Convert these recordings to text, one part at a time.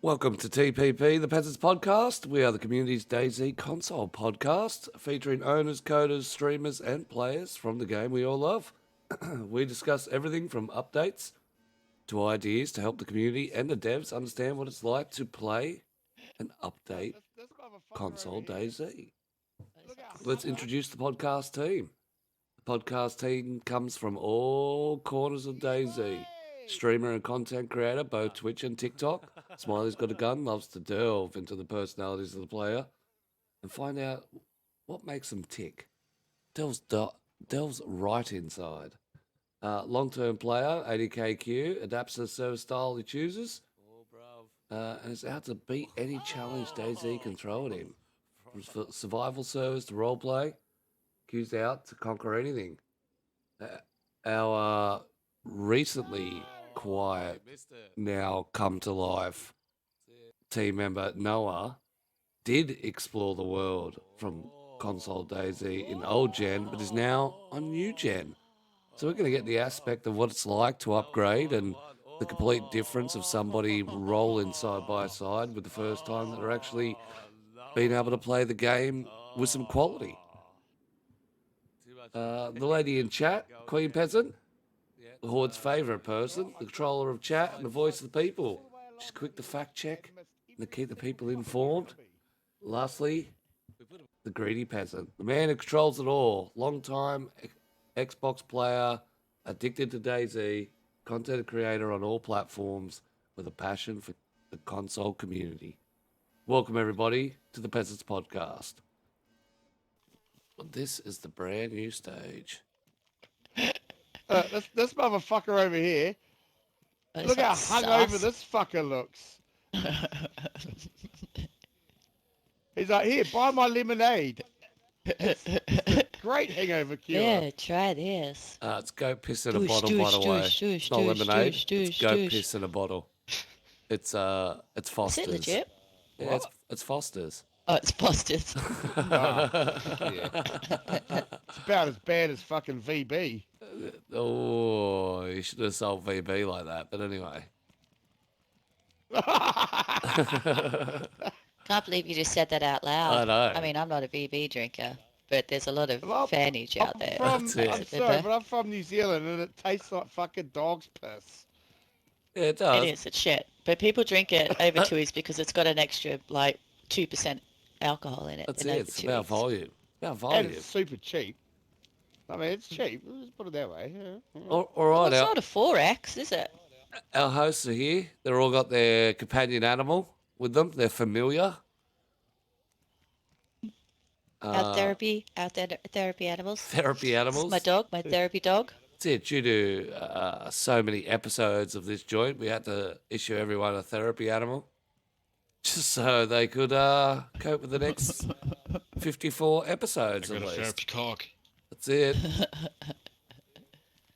Welcome to TPP The Peasant Podcast. We are the community's DayZ console podcast featuring owners, coders, streamers, and players from the game we all love. We discuss everything from updates to ideas to help the community and the devs understand what it's like to play and update console DayZ. Let's introduce the podcast team. The podcast team comes from all corners of DayZ. Streamer and content creator, both Twitch and TikTok. SmileysgotaGun loves to delve into the personalities of the player and find out what makes them tick. Delves right inside. Long-term player, Adkcue, adapts to the service style he chooses and is out to beat any challenge DayZ can throw at him. From survival service to roleplay, Q's out to conquer anything. Our recently quiet, now come to life team member Noah did explore the world from console DayZ in old gen, but is now on new gen. So we're going to get the aspect of what it's like to upgrade and the complete difference of somebody rolling side by side with the first time that they're actually being able to play the game with some quality. The lady in chat, Queen Peasant, the Horde's favourite person, the controller of chat and the voice of the people. She's quick to fact check and to keep the people informed. Lastly, the Greedy Peasant, the man who controls it all, long-time Xbox player, addicted to DayZ, content creator on all platforms with a passion for the console community. Welcome everybody to the Peasants Podcast. This is the brand new stage. This motherfucker over here. Look how hungover this fucker looks. He's like, here, buy my lemonade. It's great hangover cure. Yeah, try this. It's goat piss in a bottle, by the way. It's not lemonade. It's goat piss in a bottle. It's Foster's. Is it legit? Yeah, it's Foster's. Oh, it's Foster's. Yeah. It's about as bad as fucking VB. Oh, you should have sold VB like that. But anyway. Can't believe you just said that out loud. I know. I mean, I'm not a VB drinker, but there's a lot of fanage out there. I'm sorry, but I'm from New Zealand and it tastes like fucking dog's piss. Yeah, it does. It is. It's shit. But people drink it over 2s because it's got an extra, 2% alcohol in it. That's it. It's about volume. And it's super cheap. I mean, it's cheap. Let's put it that way. Yeah. All right. Well, it's not a 4X, is it? Our hosts are here. They've all got their companion animal with them. They're familiar. Our therapy animals. Therapy animals. My dog, my therapy dog. That's it. Due to so many episodes of this joint, we had to issue everyone a therapy animal. Just so they could cope with the next 54 episodes at least. Therapy cock. That's it.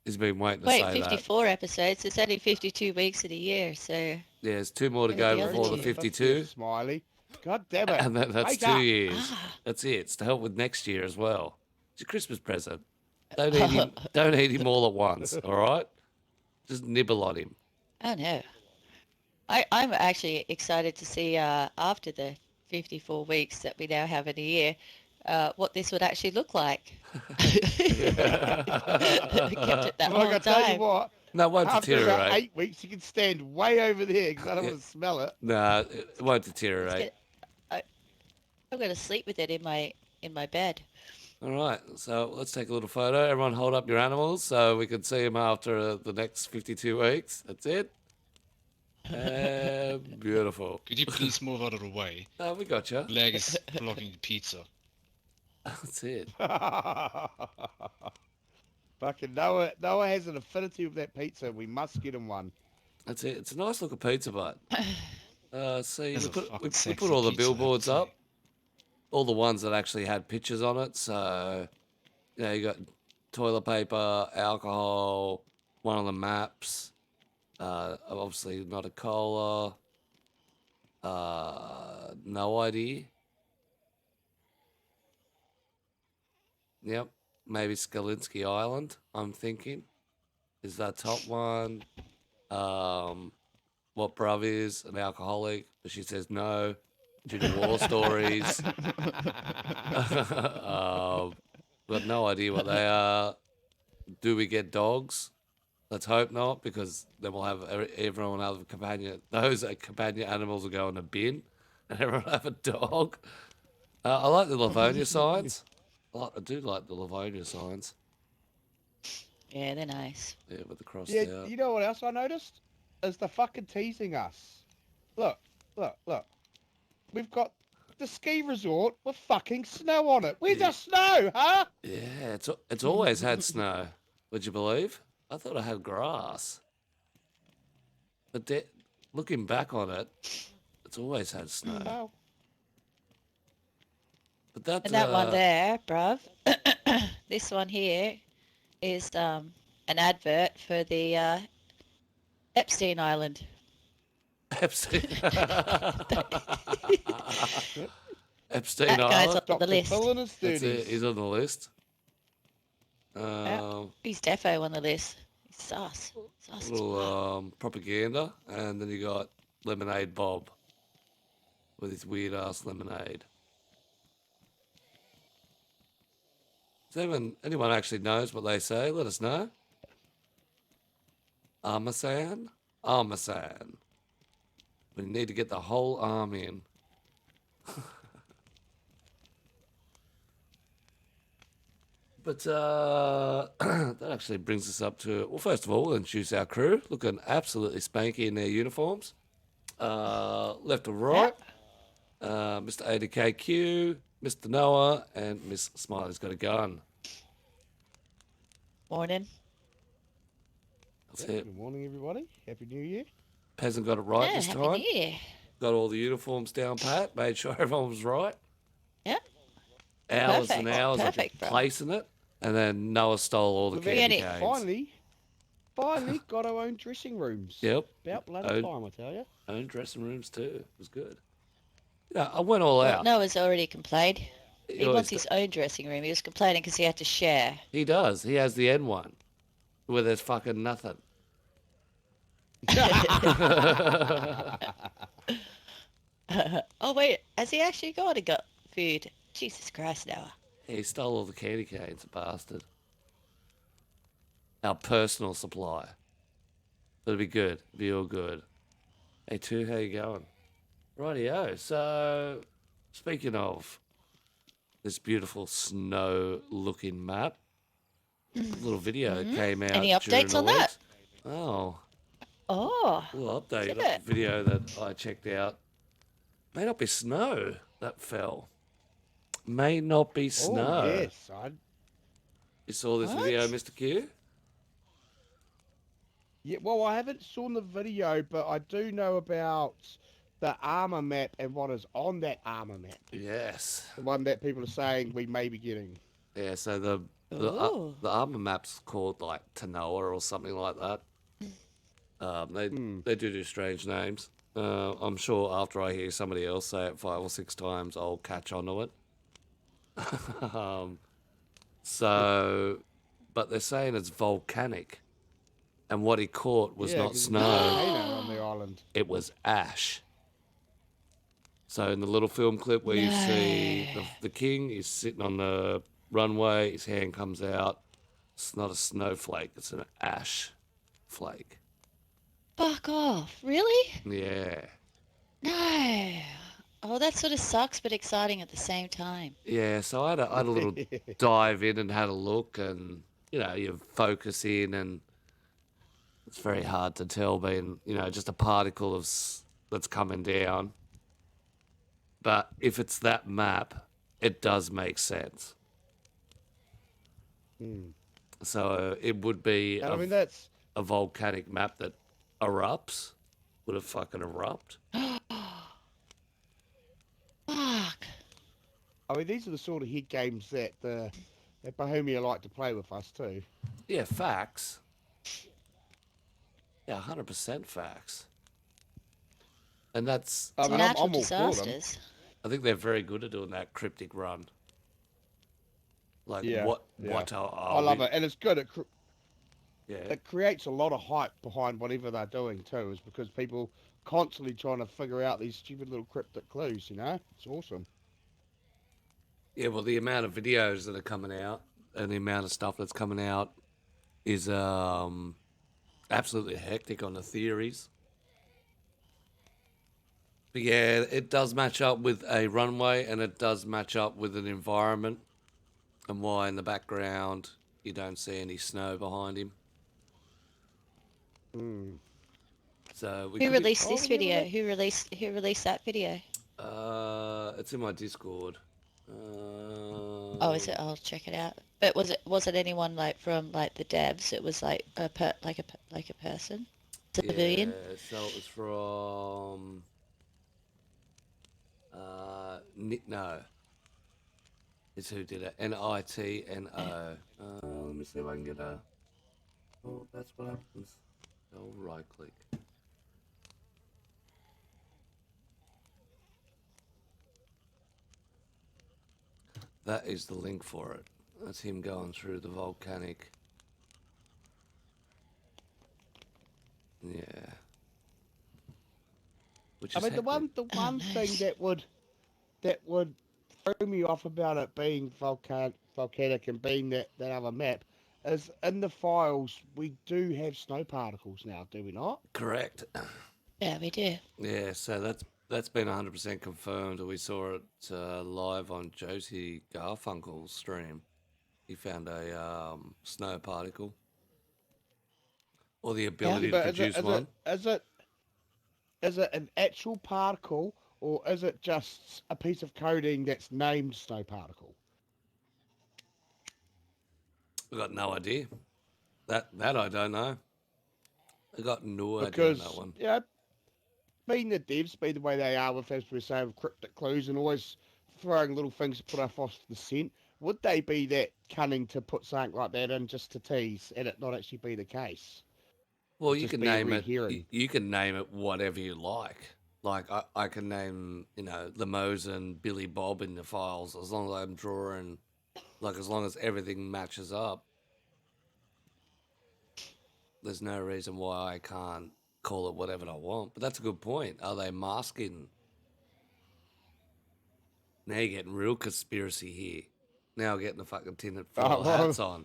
He's been waiting to say that. Wait, 54 episodes. It's only 52 weeks in a year, so... Yeah, there's 2 more to go before the 52. Smiley. God damn it. And that's Wake 2 up. years. That's it. It's to help with next year as well. It's a Christmas present. Don't eat him all at once, all right? Just nibble on him. Oh, no. I'm actually excited to see after the 54 weeks that we now have in a year what this would actually look like. Kept it that Like long I tell you time. what, No, it won't after deteriorate. about 8 weeks, you can stand way over there because I don't want to smell it. No, it won't deteriorate. I'm going to sleep with it in my bed. All right, so let's take a little photo. Everyone hold up your animals so we can see them after the next 52 weeks. That's it. Beautiful. Could you please move out of the way? We got you. Leg is blocking the pizza. That's it. Fucking Noah has an affinity with that pizza. We must get him one. That's it. It's a nice looking pizza, but see, That's we a put fucking we sexy put all the pizza, I have to billboards say. up, all the ones that actually had pictures on it. So, you got toilet paper, alcohol, one of the maps. Obviously not a cola. No ID. Yep, maybe Skalinsky Island. I'm thinking is that top one. One what bruv is, an alcoholic, but she says no due to war stories. Got no idea what they are. Do we get dogs? Let's hope not, because then we'll have everyone have a companion. Those companion animals will go in a bin, and everyone will have a dog. I like the Livonia signs. I do like the Livonia signs. Yeah, they're nice. Yeah, with the cross Yeah, out. you know what else I noticed? Is the fucking teasing us. Look. We've got the ski resort with fucking snow on it. Where's the snow, huh? Yeah, it's always had snow. Would you believe? I thought it had grass. But looking back on it, it's always had snow. Oh. But that, And that one there, bruv, this one here is an advert for the Epstein Island. Epstein. Epstein That guy's Island. on the list. Phil and his That's it. 30s. He's on the list. He's defo on the list. He's sus. Sus as Little fuck. propaganda, and then you got Lemonade Bob with his weird ass lemonade. If anyone actually knows what they say, let us know. Armasan? Armasan. We need to get the whole arm in. But that actually brings us up to, well, first of all, we'll introduce our crew, looking absolutely spanky in their uniforms. Left to right, Mr. Adkcue, Mr. Noah, and Miss Smiley's got a gun. Morning. That's Yeah, it. good morning, everybody. Happy New Year. Peasant got it right Yeah, this happy time. New Year. Got all the uniforms down pat, made sure everyone was right. Yep. Hours Perfect. and hours Perfect, of bro. placing it, and then Noah stole all the We've candy actually canes. Finally got our own dressing rooms. Yep. About bloody Own- time, I tell you. Own dressing rooms too. It was good. Yeah, I went all Well, out. Noah's already complained. He always wants his own dressing room. He was complaining because he had to share. He does. He has the N one, where there's fucking nothing. Oh, wait. Has he actually gone and got food? Jesus Christ, Noah. He stole all the candy canes, bastard. Our personal supply. It'll be good. It'll be all good. Hey, two, how you going? Rightio. So, speaking of this beautiful snow-looking map, a little video came out. Any during updates the on that? weeks. Oh, Oh, a little update. Is A it? video that I checked out. May not be snow that fell. May not be snow. Oh, yes. You saw this What? video, Mr. Q? Yeah, well, I haven't seen the video, but I do know about the armor map and what is on that armor map. Yes. The one that people are saying we may be getting. Yeah, so the Ooh. armor map's called like Tanoa or something like that. They do strange names. I'm sure after I hear somebody else say it 5 or 6 times, I'll catch on to it. But they're saying it's volcanic, and what he caught was Yeah, not 'cause there's a snow; volcano on the island. it was ash. So in the little film clip where you see the king is sitting on the runway, his hand comes out. It's not a snowflake; it's an ash flake. Fuck off. Really? Yeah. No. Oh, that sort of sucks, but exciting at the same time. Yeah, so I had a little dive in and had a look, and you focus in, and it's very hard to tell, being just a particle of that's coming down. But if it's that map, it does make sense. So it would be And I mean, that's... a volcanic map that erupts. Would it fucking erupt? Fuck. I mean, these are the sort of hit games that Bohemia like to play with us too. Yeah, facts. Yeah, 100% facts. And that's, I mean, I'm Natural all for them. disasters. I think they're very good at doing that cryptic run. Like, Yeah, what yeah. are I love we? it, and it's good at Yeah. it creates a lot of hype behind whatever they're doing too, is because people constantly trying to figure out these stupid little cryptic clues, you know? It's awesome. Yeah, well, the amount of videos that are coming out and the amount of stuff that's coming out is absolutely hectic on the theories. But yeah, it does match up with a runway and it does match up with an environment and why in the background you don't see any snow behind him. Mm. So we Who could be. released Oh, this yeah, video? Who released that video? It's in my Discord. Oh, is it? I'll check it out. But was it anyone like from like the devs? It was like like a person, Yeah, civilian. so it was from no, it's who did it. NITNO. Let me see if I can get a. Oh, that's what happens. I'll right click. That is the link for it. That's him going through the volcanic. Yeah. Which I is mean, the hectic. one thing Nice. that would throw me off about it being volcanic and being that other map is in the files we do have snow particles now, do we not? Correct. Yeah, we do. Yeah, so that's been 100% confirmed. We saw it live on Josie Garfunkel's stream. He found a snow particle, or the Yeah. ability to But is it produce is it one. is it is it an actual particle or is it just a piece of coding that's named snow particle? I got no idea. That I don't know. I got no idea on that Because one. yeah, being the devs, be the way they are with, as we say, with cryptic clues and always throwing little things to put us off the scent, would they be that cunning to put something like that in just to tease and it not actually be the case? Well, It you just can be a name red it. herring. You can name it whatever you like. Like I can name Limos and Billy Bob in the files as long as I'm drawing. Like as long as everything matches up, there's no reason why I can't call it whatever I want. But that's a good point. Are they masking? Now you're getting real conspiracy here. Now we're getting the fucking tinted Oh, foil hats well, on.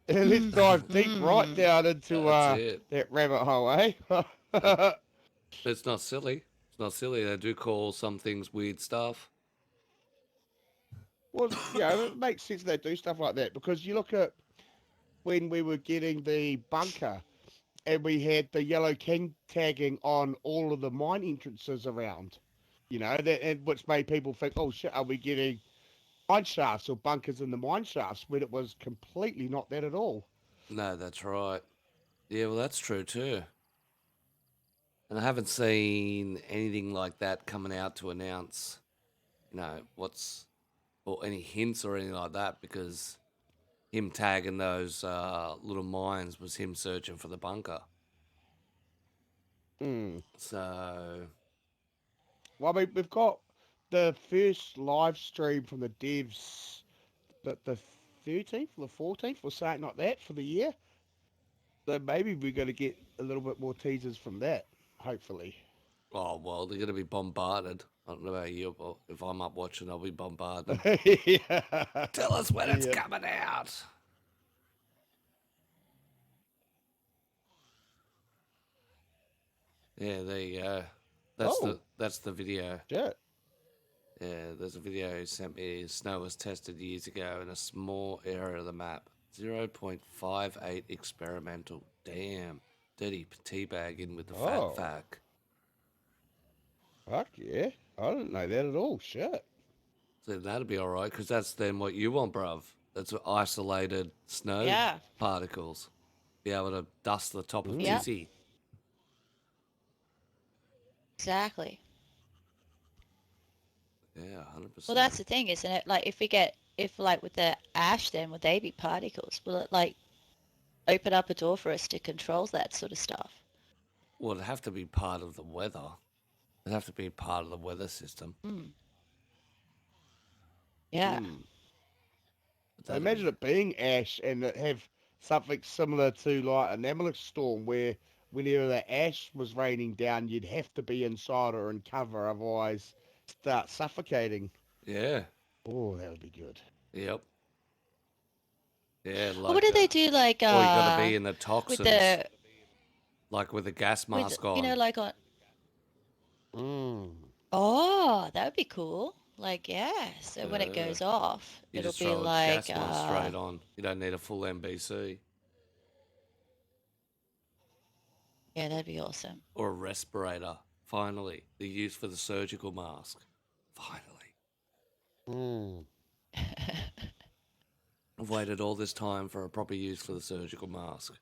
let's dive deep right down into That's it. that rabbit hole, eh? It's not silly. It's not silly. They do call some things weird stuff. Well, yeah, it makes sense they do stuff like that because you look at when we were getting the bunker and we had the yellow king tagging on all of the mine entrances around, which made people think, oh shit, are we getting mine shafts or bunkers in the mine shafts when it was completely not that at all. No, that's right. Yeah, well, that's true too. And I haven't seen anything like that coming out to announce, or any hints or anything like that because him tagging those little mines was him searching for the bunker. Mm. So, Well, I mean, we've got the first live stream from the devs, the 13th or the 14th or something like that for the year. So maybe we're going to get a little bit more teasers from that, hopefully. oh, well, they're going to be bombarded. I don't know about you, but if I'm up watching, I'll be bombarding. Yeah. Tell us when it's Yeah. coming out. Yeah, there you go. Oh, That's the video. shit. Yeah, there's a video he sent me. Snow was tested years ago in a small area of the map. 0.58 experimental. Damn. Dirty teabag in with the fat Oh, fact. fuck yeah. I didn't know that at all. Shit. So that'd be alright, because that's then what you want, bruv. That's isolated snow Yeah. particles. Be able to dust the top of Mm. Yeah. Tizzy. Exactly. Yeah, Well, 100%. that's the thing, isn't it? Like if like with the ash, then would they be particles? Will it like open up a door for us to control that sort of stuff? Well, it'd have to be part of the weather. It'd have to be part of the weather system. Mm. Yeah. Mm. That'd Imagine be, it being ash and it have something similar to like an Amalek storm, where whenever the ash was raining down, you'd have to be inside or in cover, otherwise start suffocating. Yeah. Oh, that would be good. Yep. Yeah, Or what like, do they do like or you got to be in the with toxins, the like with a gas with mask on. like on Mm. oh, that would be cool. Like yeah, so when it Yeah. goes off, You it'll just be throw a like gas mask straight on. You don't need a full MBC yeah, that'd be awesome. or a respirator. Finally, the use for the surgical mask. Finally. Mm. I've waited all this time for a proper use for the surgical mask.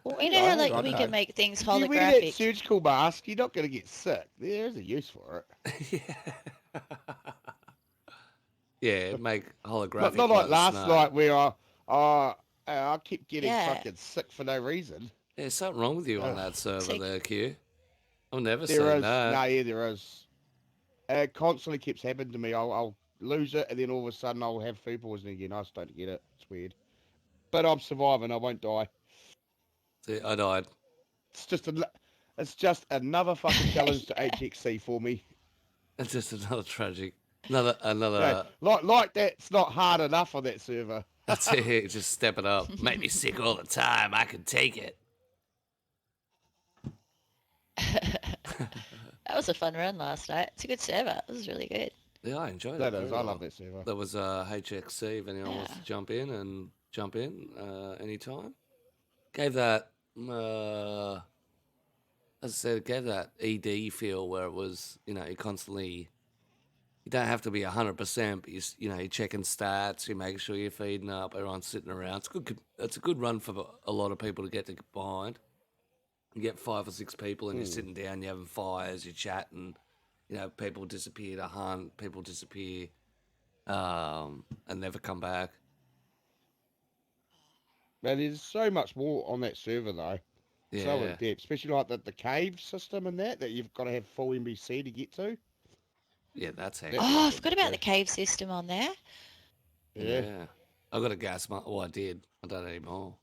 Well, you know how like on, we no. can make things If you wear that holographic. surgical mask, you're not going to get sick. There's a use for it. Yeah. Yeah, make holographic Not like like the last snow. night where I kept getting Yeah. fucking sick for no reason. There's something wrong with you on Ugh. that server So there, Q. I've never There seen is, that. yeah, there is. It constantly keeps happening to me. I'll lose it, and then all of a sudden I'll have food poisoning again. I just don't get it. It's weird. But I'm surviving. I won't die. See, I died. It's just another fucking challenge to HXC for me. It's just another tragic. No, Another. like that's not hard enough on that server. That's it. Just step it up. Make me sick all the time. I can take it. that was a fun run last night. It's a good server. It was really good. Yeah, I enjoyed That it. is. very I well. love that server. That was HXC. If anyone wants to Yeah. jump in anytime. Gave that, as I said, it gave that ED feel where it was, you constantly, you don't have to be 100%, but you're checking stats, you're making sure you're feeding up, everyone's sitting around. It's good. It's a good run for a lot of people to get behind. You get 5 or 6 people and you're sitting down, you're having fires, you're chatting. People disappear to hunt, people disappear and never come back. Man, there's so much more on that server though. So in Yeah, depth, especially like the cave system and that you've got to have full NBC to get to. yeah, that's That hectic. Oh, I was forgot about the ridiculous. cave system on there. Yeah. I got a gas mask. Well, I did. I don't anymore.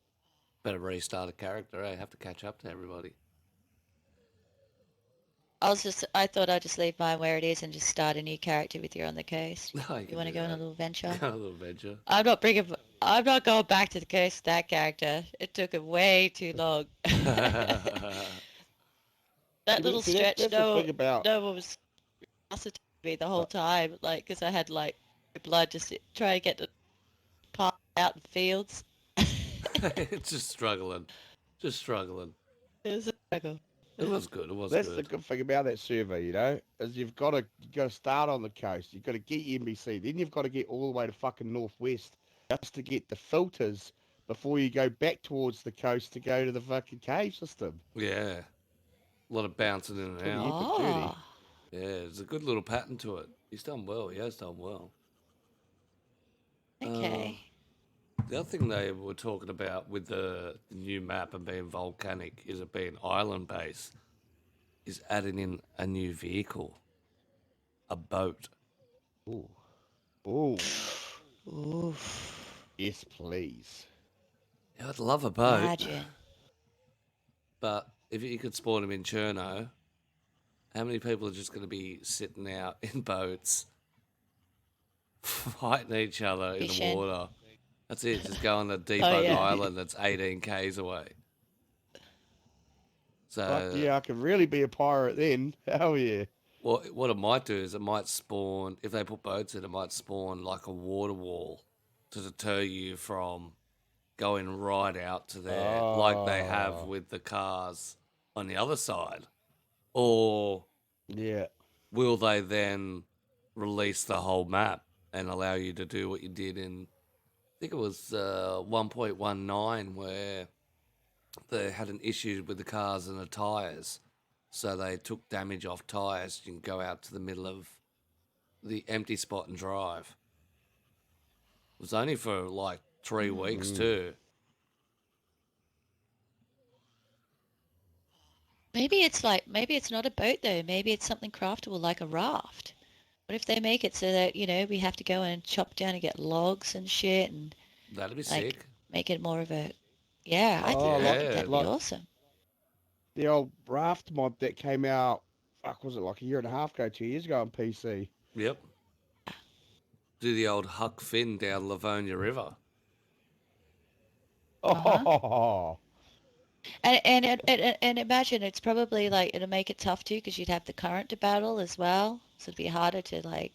Better restart a character. I have to catch up to everybody. I thought I'd just leave mine where it is and just start a new character with you on the coast. No, You want to go on a little venture? Go on a little venture. I'm not going back to the coast with that character. It took him way too long. That Yeah, little but see, stretch, that's the thing about no one was asking me the whole time, like, because I had like blood just trying to get the part out in fields. It's just struggling. Just struggling. It was a struggle. It was good. It was that's the good. good thing about that server, is you've got to start on the coast. You've got to get your NBC, then you've got to get all the way to fucking northwest just to get the filters before you go back towards the coast to go to the fucking cave system. Yeah. A lot of bouncing in and Pretty out. epic journey. Oh, Yeah, there's a good little pattern to it. He's done well. He has done well. okay. The other thing they were talking about with the new map and being volcanic is it being island based, is adding in a new vehicle, a boat. Ooh. Ooh. Oof. Yes, please. Yeah, I'd love a boat, Imagine. but if you could spawn them in Cherno, how many people are just going to be sitting out in boats, fighting each other in the Fishing. water? That's it. Just go on a deep Oh, yeah. island that's 18 k's away. So Fuck yeah, I could really be a pirate then. Hell yeah. what it might do is it might spawn, if they put boats in, it might spawn like a water wall to deter you from going right out to there, like they have Oh. with the cars on the other side. Or Yeah. will they then release the whole map and allow you to do what you did in, I think it was 1.19, where they had an issue with the cars and the tyres. So they took damage off tyres. You can go out to the middle of the empty spot and drive. It was only for like 3 weeks too. Maybe it's not a boat though. Maybe it's something craftable like a raft. What if they make it so that, we have to go and chop down and get logs and shit and That'd be like sick. make it more of a, yeah, I Oh, think Yeah. that'd be awesome. the old raft mod that came out, fuck, was it like a year and a half ago, 2 years ago on PC? Yep. Do the old Huck Finn down Livonia River. Uh-huh. Oh, And imagine it's probably like it'll make it tough too because you'd have the current to battle as well. So it'd be harder to like,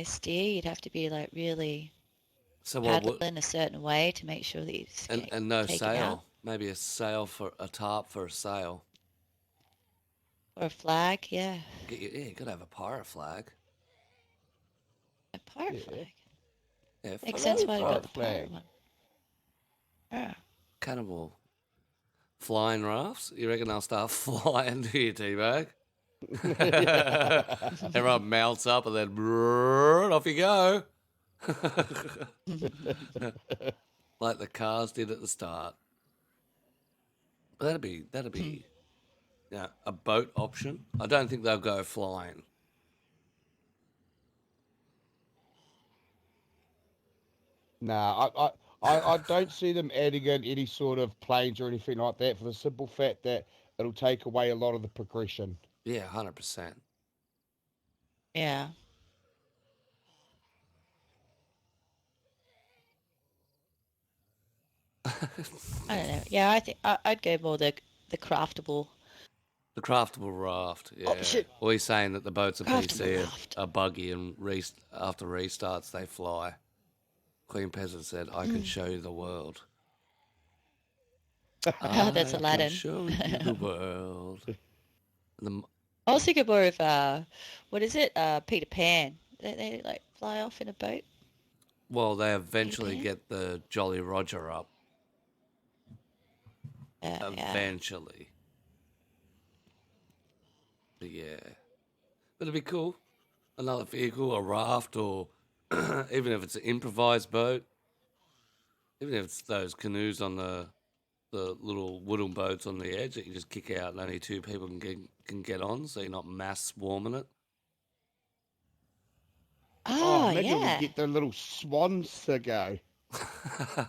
steer. You'd have to be like really So what would paddling a certain way to make sure that you and no take it out. sail. Maybe a sail for a tarp for a sail. Or a flag, yeah. You gotta have a pirate flag. A pirate Yeah. flag. Yeah, Makes I sense love why you pirate got the pirate flag. one. Yeah. cannibal. Flying rafts? You reckon they'll start flying to you, T-Bag? Everyone mounts up and then brrr, off you go. Like the cars did at the start. But that'd be a boat option. I don't think they'll go flying. Nah, I don't see them adding in any sort of planes or anything like that for the simple fact that it'll take away a lot of the progression. Yeah, 100%. Yeah. I don't know. Yeah, I think I'd go more the craftable The craftable raft, yeah. option. Or he's saying that the boats on Craftable PC raft. are buggy and after restarts they fly. Queen Peasant said, I can show you the world. Oh, that's I can Aladdin. show you the world. And I was thinking more of what is it? Peter Pan. They like fly off in a boat. well, they eventually Pan? get the Jolly Roger up. Yeah. Eventually. But yeah. But it'd be cool. Another vehicle, a raft, or even if it's an improvised boat, even if it's those canoes on the little wooden boats on the edge that you just kick out and only two people can get on, so you're not mass swarming it. Oh, Oh, imagine we yeah. get the little swans to go.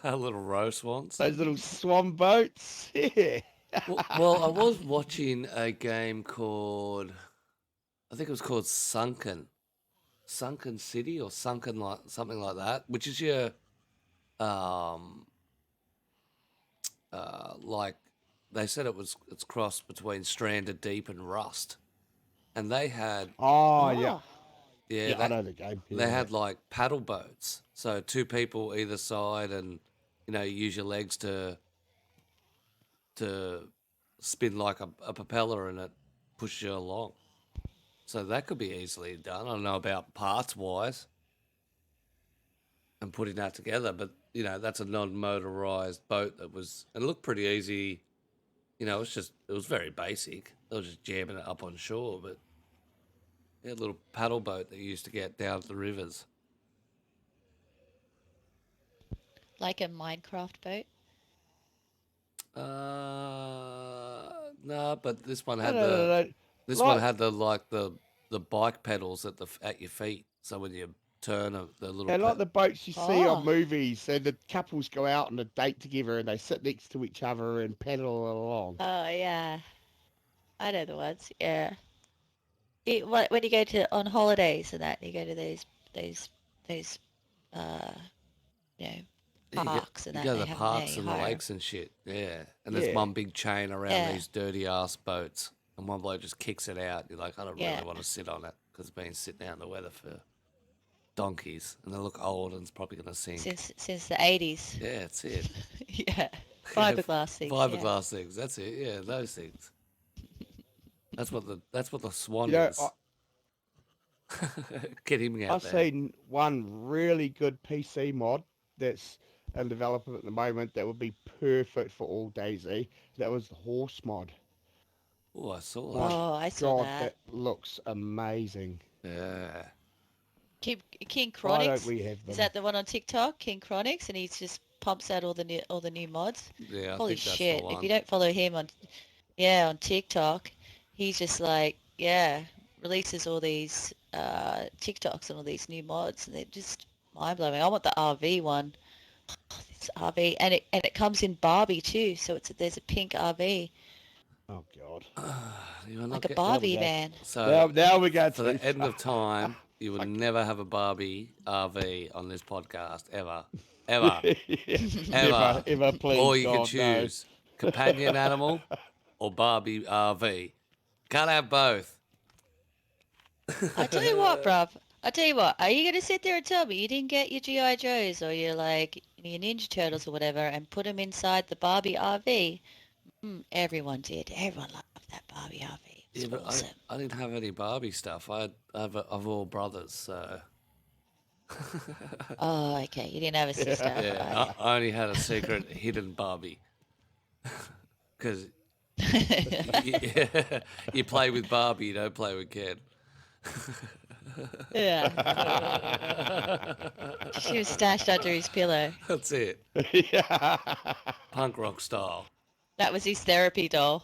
Little row swans. Those little swan boats. Yeah. Well, I was watching a game called, I think it was called Sunken City or Sunken like something like that, which is your like they said it's crossed between Stranded Deep and Rust, and they had Oh, yeah. Oh. yeah, Yeah, I know the game. they Yeah. had like paddle boats, so two people either side, and you use your legs to spin like a propeller, and it pushes you along. So that could be easily done. I don't know about parts wise and putting that together, but that's a non-motorized boat and it looked pretty easy. It was very basic. They were just jamming it up on shore, but yeah, a little paddle boat that you used to get down to the rivers. Like a Minecraft boat. No, but this one No, had no, no, no. this one Like, had the bike pedals at your feet. So when you turn the little they're like the boats you see Oh. on movies, and the couples go out on a date together and they sit next to each other and paddle along. Oh, yeah. I know the ones. Yeah. When you go on holidays and that, you go to those uh, you know, Yeah, parks and you that go to they the have them there. parks You and the hire 'em. lakes and shit. Yeah, and there's Yeah. one big chain around Yeah. these dirty ass boats, and one bloke just kicks it out. You're like, I don't Yeah. really want to sit on it because it's been sitting out in the weather for donkeys, and they look old, and it's probably gonna sink. Since the 80s. Yeah, that's it. Yeah. Fiberglass things. Yeah. Fiberglass things. That's it. Yeah, those things. That's what the swan You know, is. Get him out I've there. seen one really good PC mod that's in development at the moment that would be perfect for all DayZ. That was the horse mod. Oh, I saw My that. Oh, I saw God, that. that looks amazing. Yeah. King Why don't Chronix. we have them? Is that the one on TikTok? King Chronix, and he just pumps out all the new mods. Yeah, I Holy think that's shit! the one. If you don't follow him on TikTok, he's just like releases all these TikToks and all these new mods, and they're just mind blowing. I want the RV one, This RV, and it comes in Barbie too. So there's a pink RV, Oh God. You're not like a get, There we Barbie go. van. so Now we go for the too end far. of time, you will Fuck. never have a Barbie RV on this podcast ever, ever, Yeah. Never, ever. ever, Or please, you can God, no. choose companion animal or Barbie RV. Can't have both. I tell you what, bruv. I tell you what. Are you gonna sit there and tell me you didn't get your GI Joes or your your Ninja Turtles or whatever and put them inside the Barbie RV? Everyone did. Everyone loved that Barbie RV. Yeah, It but was awesome. I didn't have any Barbie stuff. I've all brothers, so Oh, okay. You didn't have a sister. yeah, Right. I only had a secret hidden Barbie because you play with Barbie, you don't play with Ken. Yeah. She was stashed under his pillow. That's it, Yeah. punk rock style. That was his therapy doll.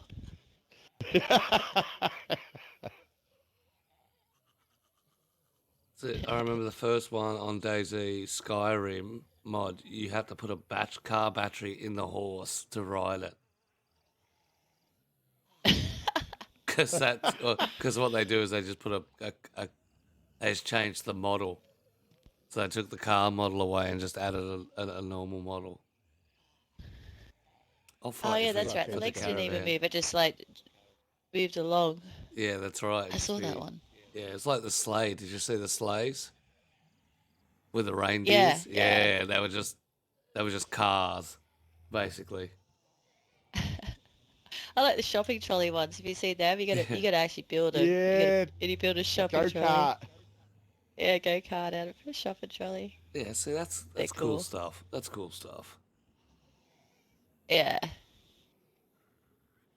That's it. I remember the first one on DayZ Skyrim mod. You had to put a car battery in the horse to ride it. Because what they do is they just put they just changed the model. So they took the car model away and just added a normal model. I'll Oh fight you yeah, for that's the, right. The for the legs didn't even caravan. move. It just like moved along. Yeah, that's right. I saw that one. Yeah, it's like the sleigh. Did you see the sleighs with the Yeah, reindeers? yeah. Yeah, they were just cars, basically. I like the shopping trolley ones. Have you seen them? You gotta actually build them. Yeah. You build a A shopping trolley. go-kart. Yeah, go kart out of a shopping trolley. Yeah, see, They're that's cool cool. stuff. That's cool stuff. Yeah.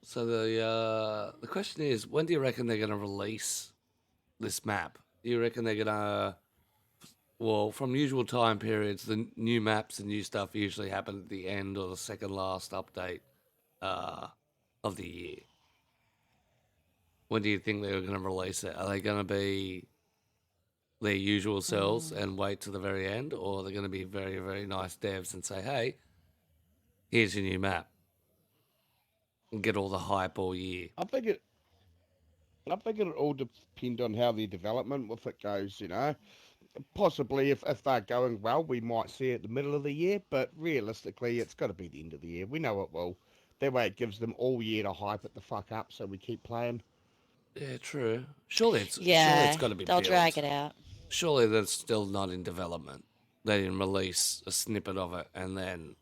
So the question is, when do you reckon they're gonna release this map? Do you reckon they're gonna? Well, from usual time periods, the new maps and new stuff usually happen at the end or the second last update uh, of the year. When do you think they're going to release it? Are they going to be their usual selves and wait to the very end, or are they going to be very, very nice devs and say, "Hey, here's your new map," and get all the hype all year? I think it. I think it'll all depend on how the development with it goes. Possibly if they're going well, we might see it at the middle of the year. But realistically, it's got to be the end of the year. We know it will. That way, it gives them all year to hype it the fuck up, so we keep playing. Yeah, true. Surely it's Yeah. got to be They'll drag built. it out. Surely that's still not in development. They didn't release a snippet of it and then,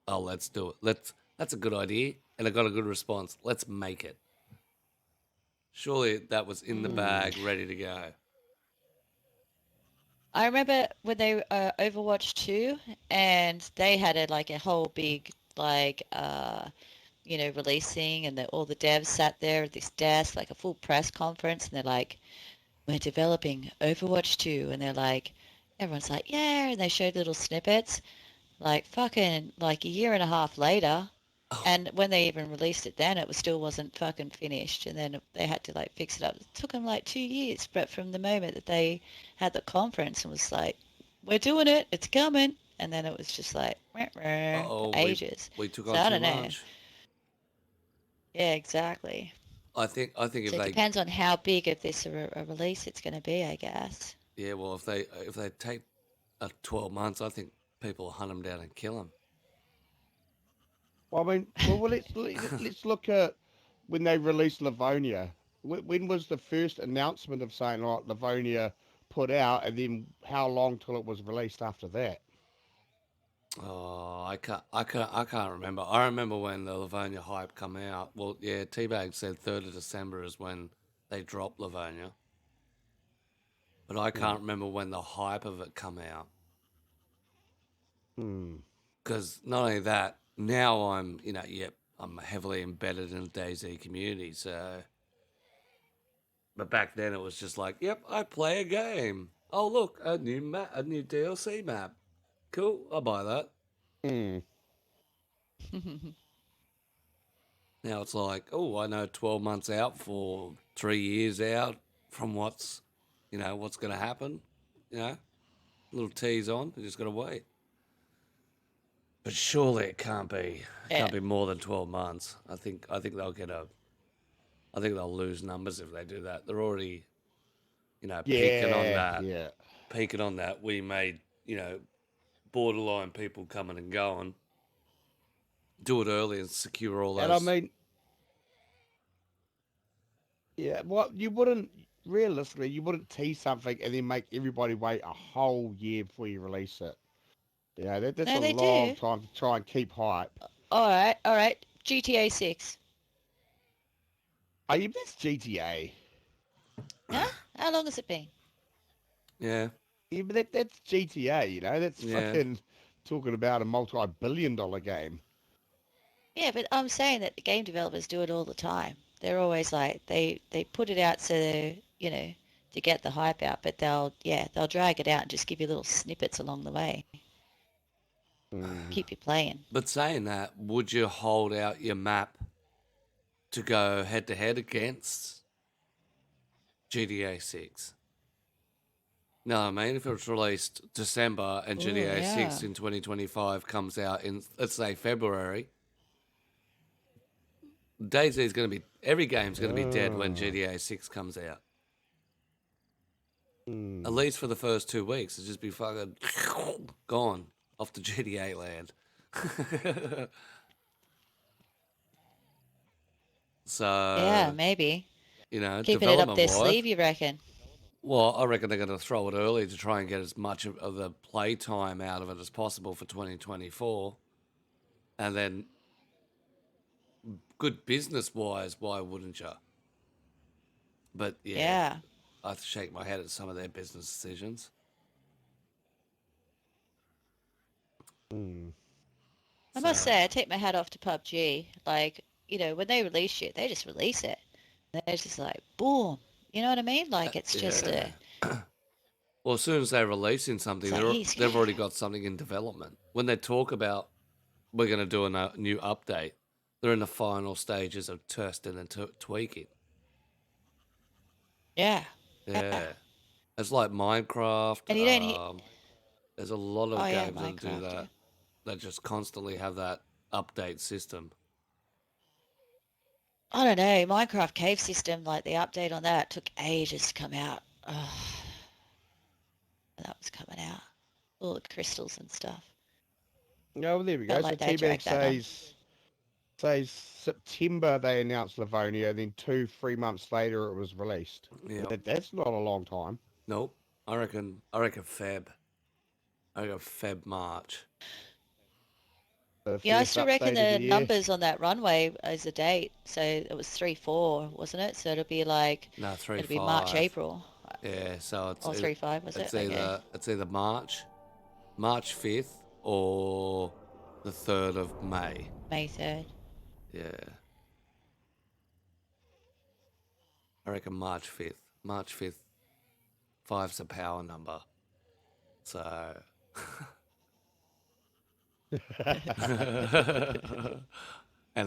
oh, let's do it. That's a good idea, and I got a good response. Let's make it. Surely that was in the bag, ready to go. I remember when they Overwatch 2 and they had a whole big releasing and all the devs sat there at this desk like a full press conference and they're like, we're developing Overwatch 2 and they're like everyone's like, yeah, and they showed little snippets like fucking like a year and a half later. And when they even released it then, still wasn't fucking finished. And then they had to fix it up. It took them 2 years, but from the moment that they had the conference and was like, we're doing it, it's coming. And then it was just for ages. We took So on I too don't know. much. Yeah, exactly. I think if So it they depends on how big of this a release it's going to be, I guess. yeah, well, if they take 12 months, I think people will hunt them down and kill them. Well, I mean, let's look at when they released Livonia. When was the first announcement of saying like Livonia put out, and then how long till it was released after that? Oh, I can't remember. I remember when the Livonia hype come out. Well, yeah, Teabag said 3rd of December is when they dropped Livonia. But I can't remember when the hype of it come out. Hmm. Because not only that, now I'm heavily embedded in the DayZ community. So, but back then it was just like, yep, I play a game. Oh look, a new map, a new DLC map. Cool, I'll buy that. Hmm. Now it's like, oh, I know 12 months out for 3 years out from what's going to happen. A little tease on. You just got to wait. But surely it can't be. It Yeah. can't be more than 12 months. I think they'll get a. I think they'll lose numbers if they do that. They're already, peaking on that. Yeah. Peaking on that. We made, borderline people coming and going. Do it early and secure all those. And I mean, yeah, what you wouldn't realistically, you wouldn't tease something and then make everybody wait a whole year before you release it. Yeah, that's No, a they long do. time to try and keep hype. All right. GTA 6. Oh, you missed GTA. Huh? How long has it been? Yeah. Yeah, but that's GTA, that's Yeah. fucking talking about a multi-billion-dollar game. Yeah, but I'm saying that the game developers do it all the time. They're always like they put it out so to get the hype out, but they'll drag it out and just give you little snippets along the way. Keep you playing. But saying that, would you hold out your map to go head to head against GTA 6? No, I mean, if it was released December and Ooh, GTA 6 yeah. in 2025 comes out in, let's say, February, DayZ is going to be, every game's going to be dead when GTA 6 comes out. At least for the first 2 weeks, it'll just be fucking gone off the GTA land. So, Yeah, maybe. Keeping it up their development-wise, sleeve, you reckon? well, I reckon they're going to throw it early to try and get as much of the play time out of it as possible for 2024. And then, good business-wise, why wouldn't you? But, yeah, I have to shake my head at some of their business decisions. I must say, I take my hat off to PUBG. Like, when they release shit, they just release it. They're just like, boom. You know what I mean? Like, it's just Yeah. Well, as soon as they're releasing something, It's like, they've already got something in development. When they talk about we're going to do a new update, they're in the final stages of testing and tweaking. yeah. Yeah. It's like Minecraft. And you don't hear... There's a lot of Oh, yeah, games that do Minecraft, that. yeah. That just constantly have that update system. I don't know, Minecraft cave system, like the update on that took ages to come out. Ugh. That was coming out. All the crystals and stuff. Oh, well, there we go. Felt So like they T-Bag dragged that on. says September they announced Livonia, then 3 months later it was released. Yeah. That's not a long time. Nope. I reckon Feb. I reckon Feb, March. The Yeah, I first still reckon update of the the year. numbers on that runway is a date. So it was 3-4, wasn't it? So it'll be like... No, 3, It'll be 5. March, April. Yeah, so it's... Oh, 3-5, was it's it? Okay. It's either March 5th, or the 3rd of May. May 3rd. Yeah. I reckon March 5th. March 5th. 5's a power number. So... and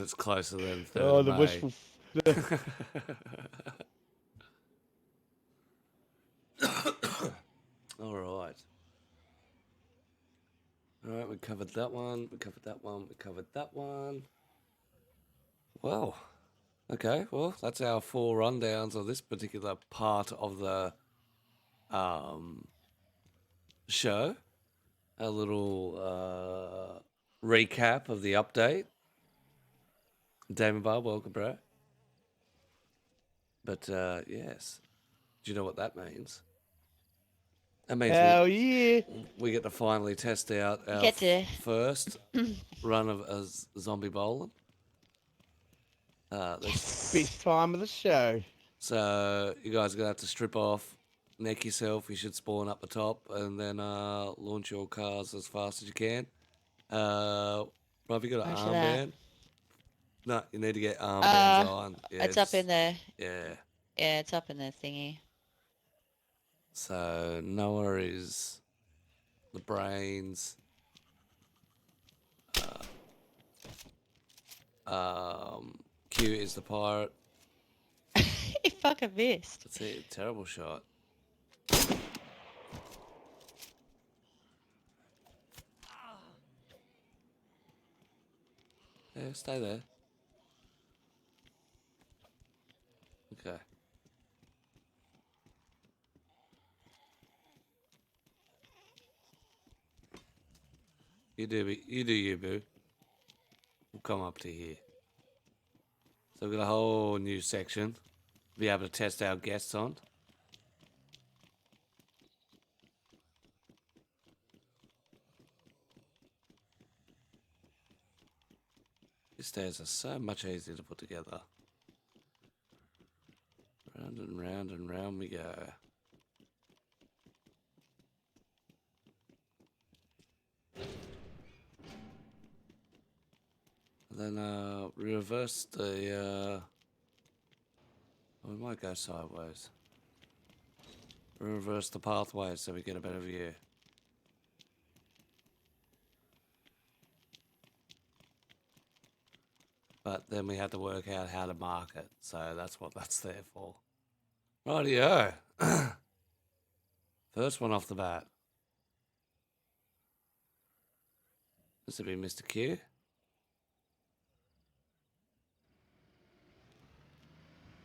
it's closer than 3rd Oh, of the May. wishful... All right. All right, we covered that one. We covered that one. Well, okay. Well, that's our 4 rundowns of this particular part of the show. A little recap of the update. Damon Bar, welcome, bro. But yes, do you know what that means? That means Hell yeah. we get to finally test out our get to- first run of zombie bowling. Best time of the show. So you guys are gonna have to strip off, neck yourself. You should spawn up the top, and then launch your cars as fast as you can. Rob, you got an Roger that. armband? No, you need to get armbands on. Yeah, It's up in the... Yeah. Yeah, it's up in the thingy. So Noah is the brains. Q is the pirate. You fucking missed. That's it. Terrible shot. Yeah, stay there. Okay. You do you, boo. We'll come up to here. So we've got a whole new section to be able to test our guests on. These stairs are so much easier to put together. Round and round we go. And then reverse the... we might go sideways. Reverse the pathway so we get a better view. But then we have to work out how to mark it, so that's what that's there for. Rightio. First one off the bat. This will be Mr. Q.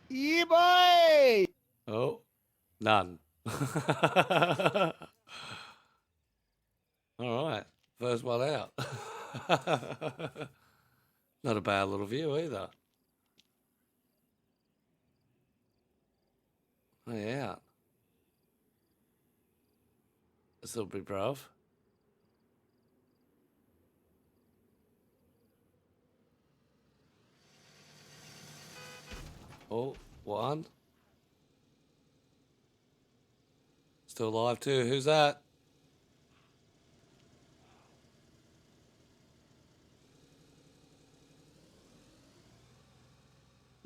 Yeah, boy! Oh, none. All right, first one out. Not a bad little view either. Oh, yeah. This will be bruv. Oh, one. Still alive too. Who's that?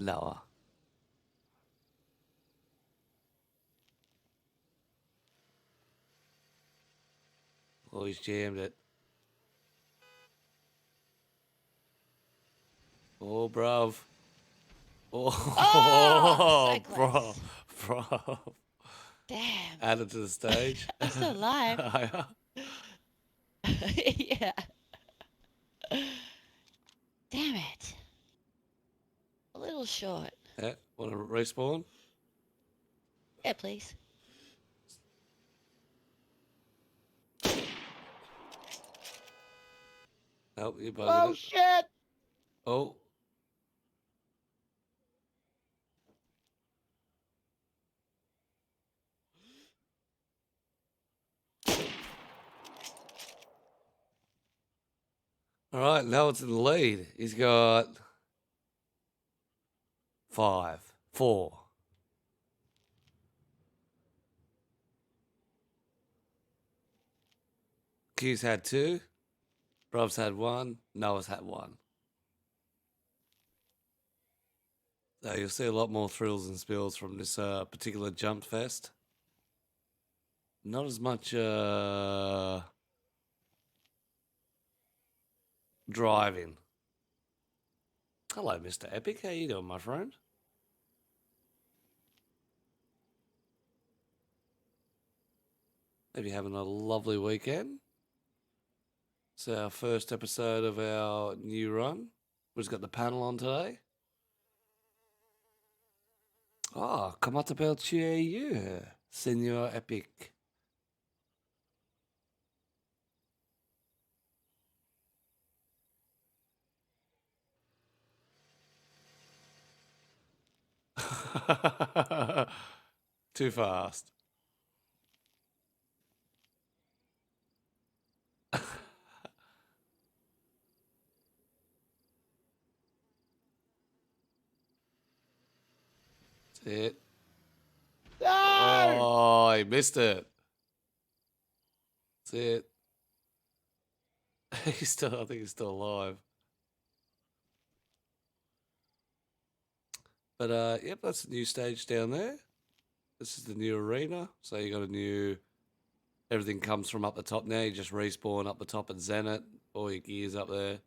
Noah. Oh, he's jammed it. Oh, bruv. Oh, so bro. close. Bro. Damn. Added to the stage. I'm still alive. Yeah. Damn it. A little short. Yeah, want to respawn? Yeah, please. Oh, you bugging Oh, it. shit! Oh. All right, now it's in the lead. He's got 4. Q's had 2. Bruv's had 1. Noah's had 1. So you'll see a lot more thrills and spills from this particular jump fest. Not as much driving. Hello, Mr. Epic. How you doing, my friend? Hope you're having a lovely weekend. It's our first episode of our new run. We've just got the panel on today. Ah, comment t'appelles-tu, Senor Epic? Too fast. That's it. No! Oh, he missed it. That's it. I think he's still alive. But yep, that's the new stage down there. This is the new arena. So you got a new. Everything comes from up the top now. You just respawn up the top at Zenith. All your gears up there.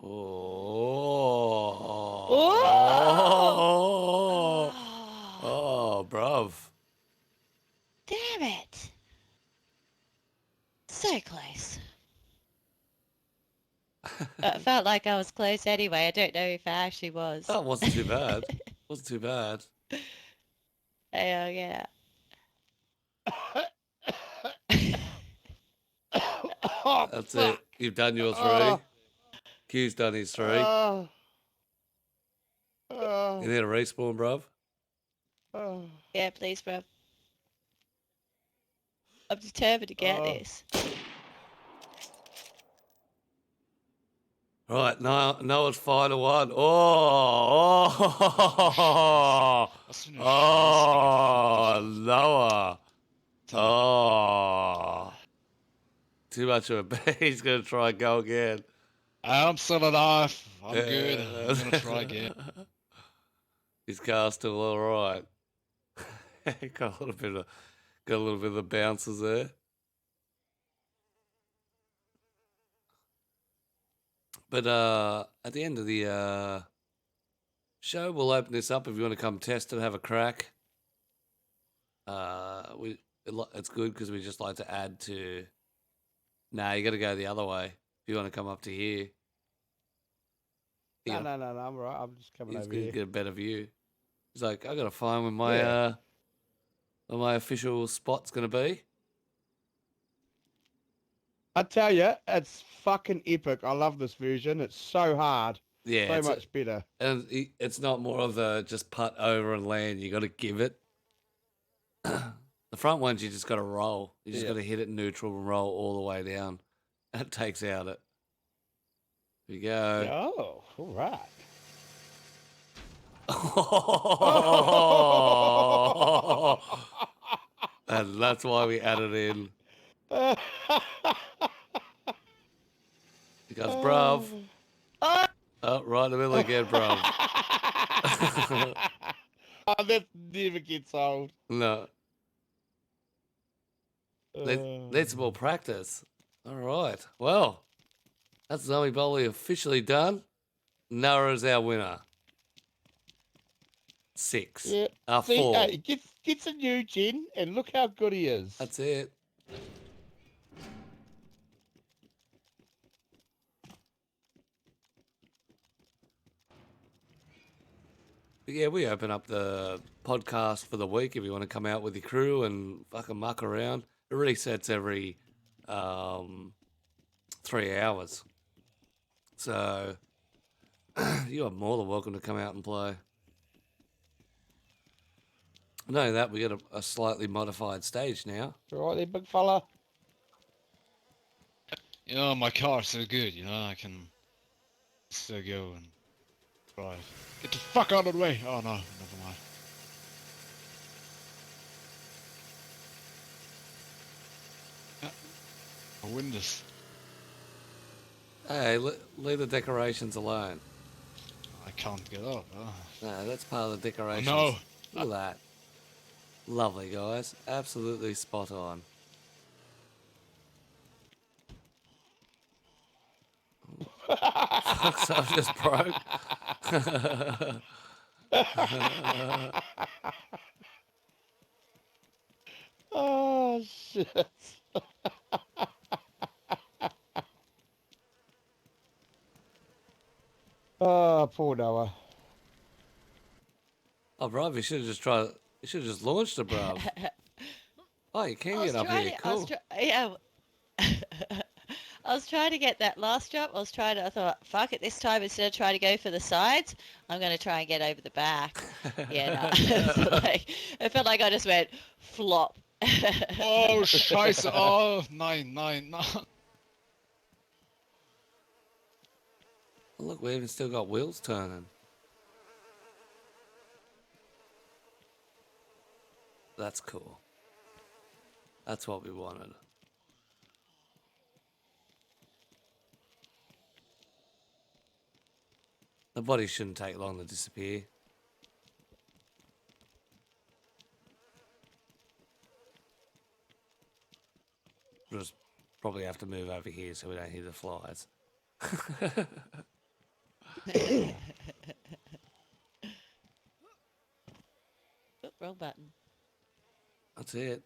Oh. Oh! Oh, bruv. Damn it. felt like I was close anyway. I don't know if I actually was. Oh, it wasn't too bad. Wasn't too bad. Yeah. Oh, That's fuck. it. You've done your 3. Oh. Q's done his 3. Oh. You Oh. need a respawn, bruv? Oh. Yeah, please, bro. I'm determined to get this. Right, Noah's final one. Oh, That's when Noah. Oh. Too much of a bet. He's going to try and go again. I'm still alive. I'm good. I'm gonna try again. His car's still all right. got a little bit of the bounces there. But at the end of the show, we'll open this up if you want to come test it, have a crack. It's good because we just like to add to. Nah, you got to go the other way if you want to come up to here. No, I'm all right. I'm just coming It's over good to here. get a better view. He's like, I got to find where my official spot's going to be. I tell you, it's fucking epic. I love this version. It's so hard. Yeah, So much better. And it's not more of a just putt over and land. You got to give it. The front ones, you just got to roll. You just got to hit it neutral and roll all the way down. That takes out it. Here you go. Oh, all right. And that's why we added in. You guys, bruv. Oh, right in the middle again, bruv. Oh, that never gets old. No. Need some more practice. All right. Well, that's Zombie Bowling officially done. Noah is our winner. 6. Yeah. 4. See, gets a new gen, and look how good he is. That's it. But yeah, we open up the podcast for the week if you want to come out with your crew and fucking muck around. It resets every 3 hours. So you are more than welcome to come out and play. Not only that, we got a slightly modified stage now. All right there, big fella. You know, my car's so good, you know, I can still go and drive. Get the fuck out of the way! Oh no, never mind. I'll win this. Hey, leave the decorations alone. I can't get up. Oh. No, that's part of the decorations. No. Look at that. Lovely, guys. Absolutely spot on. Fuck, so I just broke. Oh, shit. Oh, poor Noah. Oh, bruv, you should have just tried. You should have just launched it, bruv. Oh, you can get up here. Cool. I was trying to get that last drop. I thought, fuck it, this time instead of trying to go for the sides, I'm going to try and get over the back. Yeah, no. It felt like I just went flop. Oh, scheiße. Oh, nein. Oh, look, we even still got wheels turning. That's cool. That's what we wanted. The body shouldn't take long to disappear. We'll just probably have to move over here so we don't hear the flies. Oop, wrong button. That's it.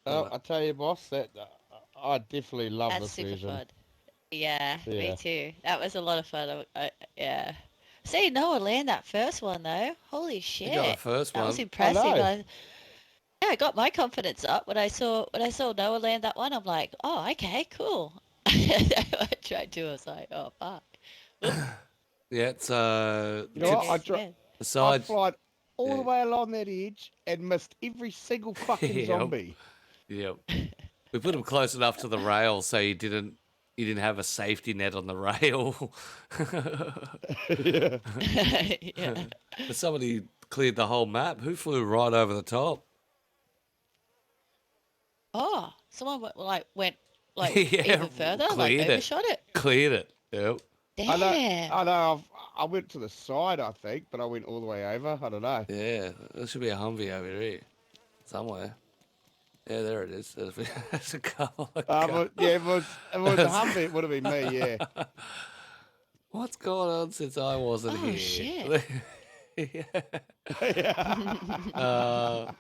Oh, I tell you, boss, that I definitely love That's this super version. fun. Yeah, Yeah. me too. That was a lot of fun. Yeah. See, Noah land that first one though. Holy You got the shit. first That was one. I impressive. know. Yeah, I got my confidence up when I saw Noah land that one. I'm like, oh, okay, cool. I tried to. I was like, oh fuck. Oop, Yeah, it's You know what? guess again. I besides, flied all yeah, the way along that edge and missed every single fucking yep, zombie. yep. We put him close enough to the rail so you didn't have a safety net on the rail. Yeah. Yeah. But somebody cleared the whole map. Who flew right over the top? Oh, someone went like Yeah, even further, like cleared it. overshot it. Cleared it. Yep. I know. Damn. I know. I went to the side, I think, but I went all the way over. I don't know. Yeah, there should be a Humvee over here somewhere. Yeah, there it is. There's a couple of cars. Yeah, if it was a Humvee, it would have been me. Yeah. What's going on since I wasn't Oh here? shit. Uh,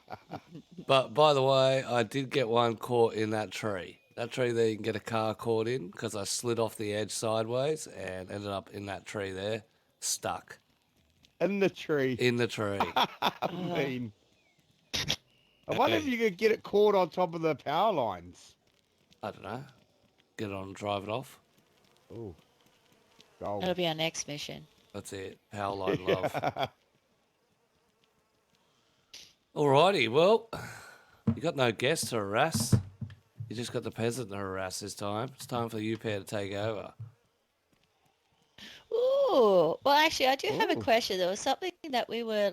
but by the way, I did get one caught in that tree. That tree there, you can get a car caught in because I slid off the edge sideways and ended up in that tree there, stuck In the tree. in the tree. I mean, I wonder if you could get it caught on top of the power lines. I don't know. Get on and drive it off. Oh, That'll gold. be our next mission. That's it. Power line love. Alrighty, well, you got no guests to harass. You just got the peasant to harass this time. It's time for you pair to take over. Ooh. Well, actually, I do have a Ooh. question. There was something that we were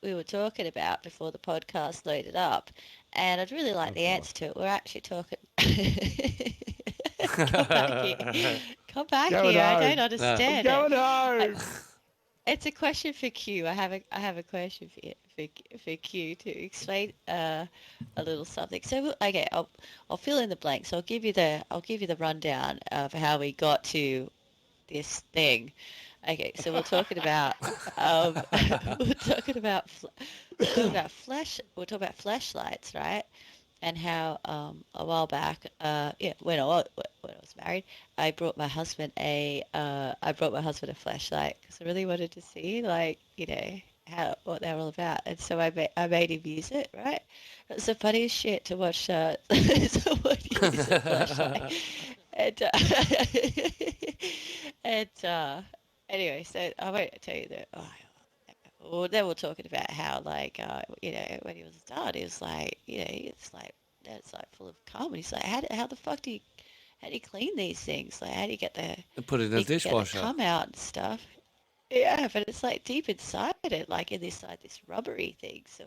we were talking about before the podcast loaded up, and I'd really like Oh, the God. answer to it. We're actually talking. Come back here. Come back Going here. I home. don't I'm understand it. going home. It's a question for Q. I have a question for Q to explain a little something. So okay, I'll fill in the blanks. I'll give you the rundown of how we got to this thing. Okay, so we're talking about we're talking about we're talking about flashlights, right? And how a while back, when I was married, I brought my husband a flashlight because I really wanted to see, like, what they're all about, and so I made him use it, right? It's the funniest shit to watch someone use a flashlight, and anyway, so I won't tell you that. Oh, well, they were talking about how, like, when he was done, he was like, it's like full of cum. And he's like, how the fuck how do you clean these things? Like, how do you get And put it in a get the dishwasher. cum out and stuff? Yeah, but it's like deep inside it, like inside this rubbery thing. So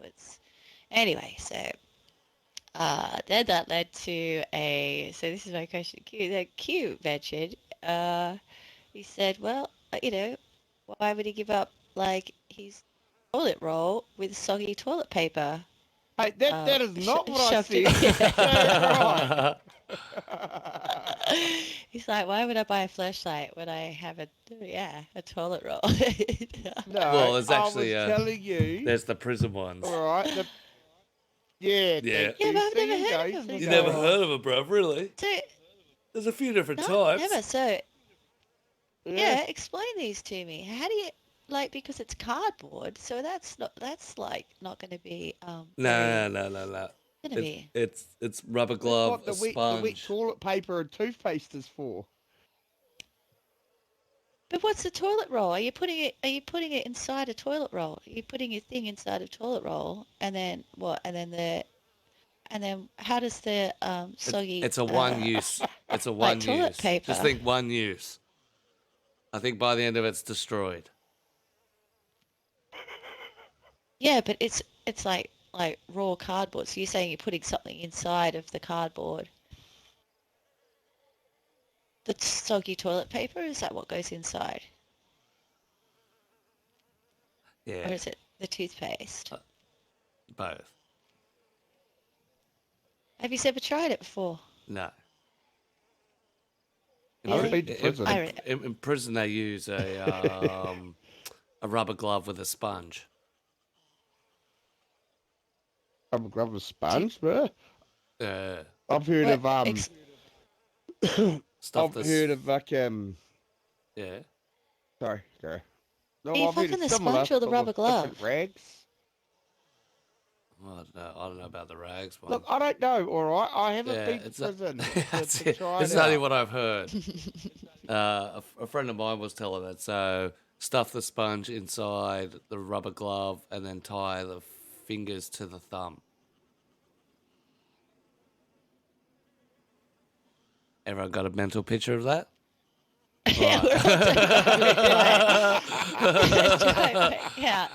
anyway, so then that led to so this is my question to Q. That Q mentioned, he said, well, why would he give up, like, his toilet roll with soggy toilet paper Hey, that is not what I shoved said. in? That's He's like, why would I buy a flashlight when I have a toilet roll? right. No, Well, there's I actually was telling you. there's the prison ones. All right. Yeah. Yeah. Thank Yeah, you. but I've See, never you heard go, of you them You go. never heard of it, bro? Really? So, There's a few different no, types. never. So, Yeah. yeah, explain these to me. How do you, like, because it's cardboard, so that's like not going to be No, very no, no, no. going to be. It's rubber That's glove, what a the wet sponge. toilet paper and toothpaste is for. But what's the toilet roll? Are you putting it inside a toilet roll? Are you putting your thing inside a toilet roll, and then what? And then how does the soggy It's a one use. It's a like one toilet use. paper? Just think one use. I think by the end of it's destroyed. Yeah, but it's like raw cardboard. So you're saying you're putting something inside of the cardboard? The soggy toilet paper, is that what goes inside? Or Yeah, is it the toothpaste? both. Have you ever tried it before? No. I've Really? been to prison. In prison, they use a rubber glove with a sponge. Rubber glove with sponge, bro. Uh, I've heard What? of Stuff I've heard of like Yeah. Sorry, go. No, Are you I've heard fucking of the similar, sponge or the but rubber with glove? different rags. Well, I don't know about the rags one. Look, I don't know. All right, I haven't Yeah, been to it's prison that's to it. try This it is only out. what I've heard. A friend of mine was telling it. So stuff the sponge inside the rubber glove and then tie the fingers to the thumb. Everyone got a mental picture of that? Yeah, we're all trying to work out.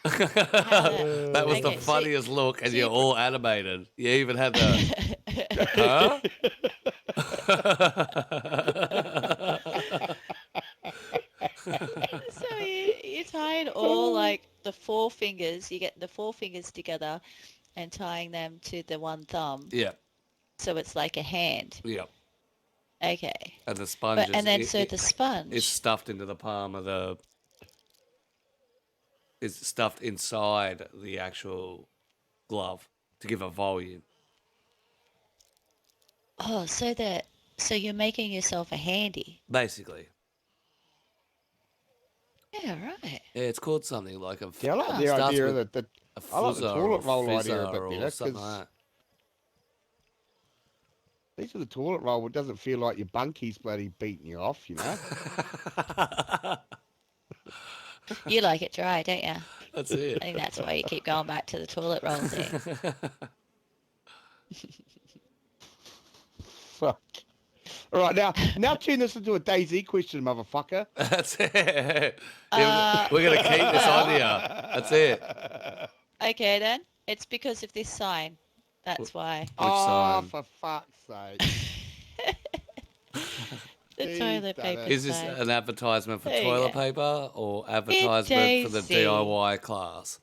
That was the Okay, so- funniest look, and so you're you- all animated. You even had the, huh? So you tie it all like the four fingers. You get the four fingers together and tying them to the one thumb. Yeah, So it's like a hand. yeah. Okay. And the sponge And then is, the sponge. is stuffed into the palm of the. Is stuffed inside the actual glove to give a volume. Oh, so you're making yourself a handy. Basically, Yeah, right. yeah, it's called something like a. Yeah, I like the starts idea with of that. a I like the fuzzer toilet or roll idea a fizzer bit or better, something 'cause- like These are the toilet roll. It doesn't feel like your bunky's bloody beating you off, you know. that. You like it dry, don't you? That's I it. think that's why you keep going back to the toilet roll thing. Fuck. All right, now turn this into a DayZ question, motherfucker. That's it. Yeah, we're gonna keep this on here. That's it. Okay then. It's because of this sign. That's why. Which Oh, sign? for fuck's sake. The He's toilet done paper it. Is this sign. an advertisement for There you toilet go. paper or advertisement for the DayZ. DIY class?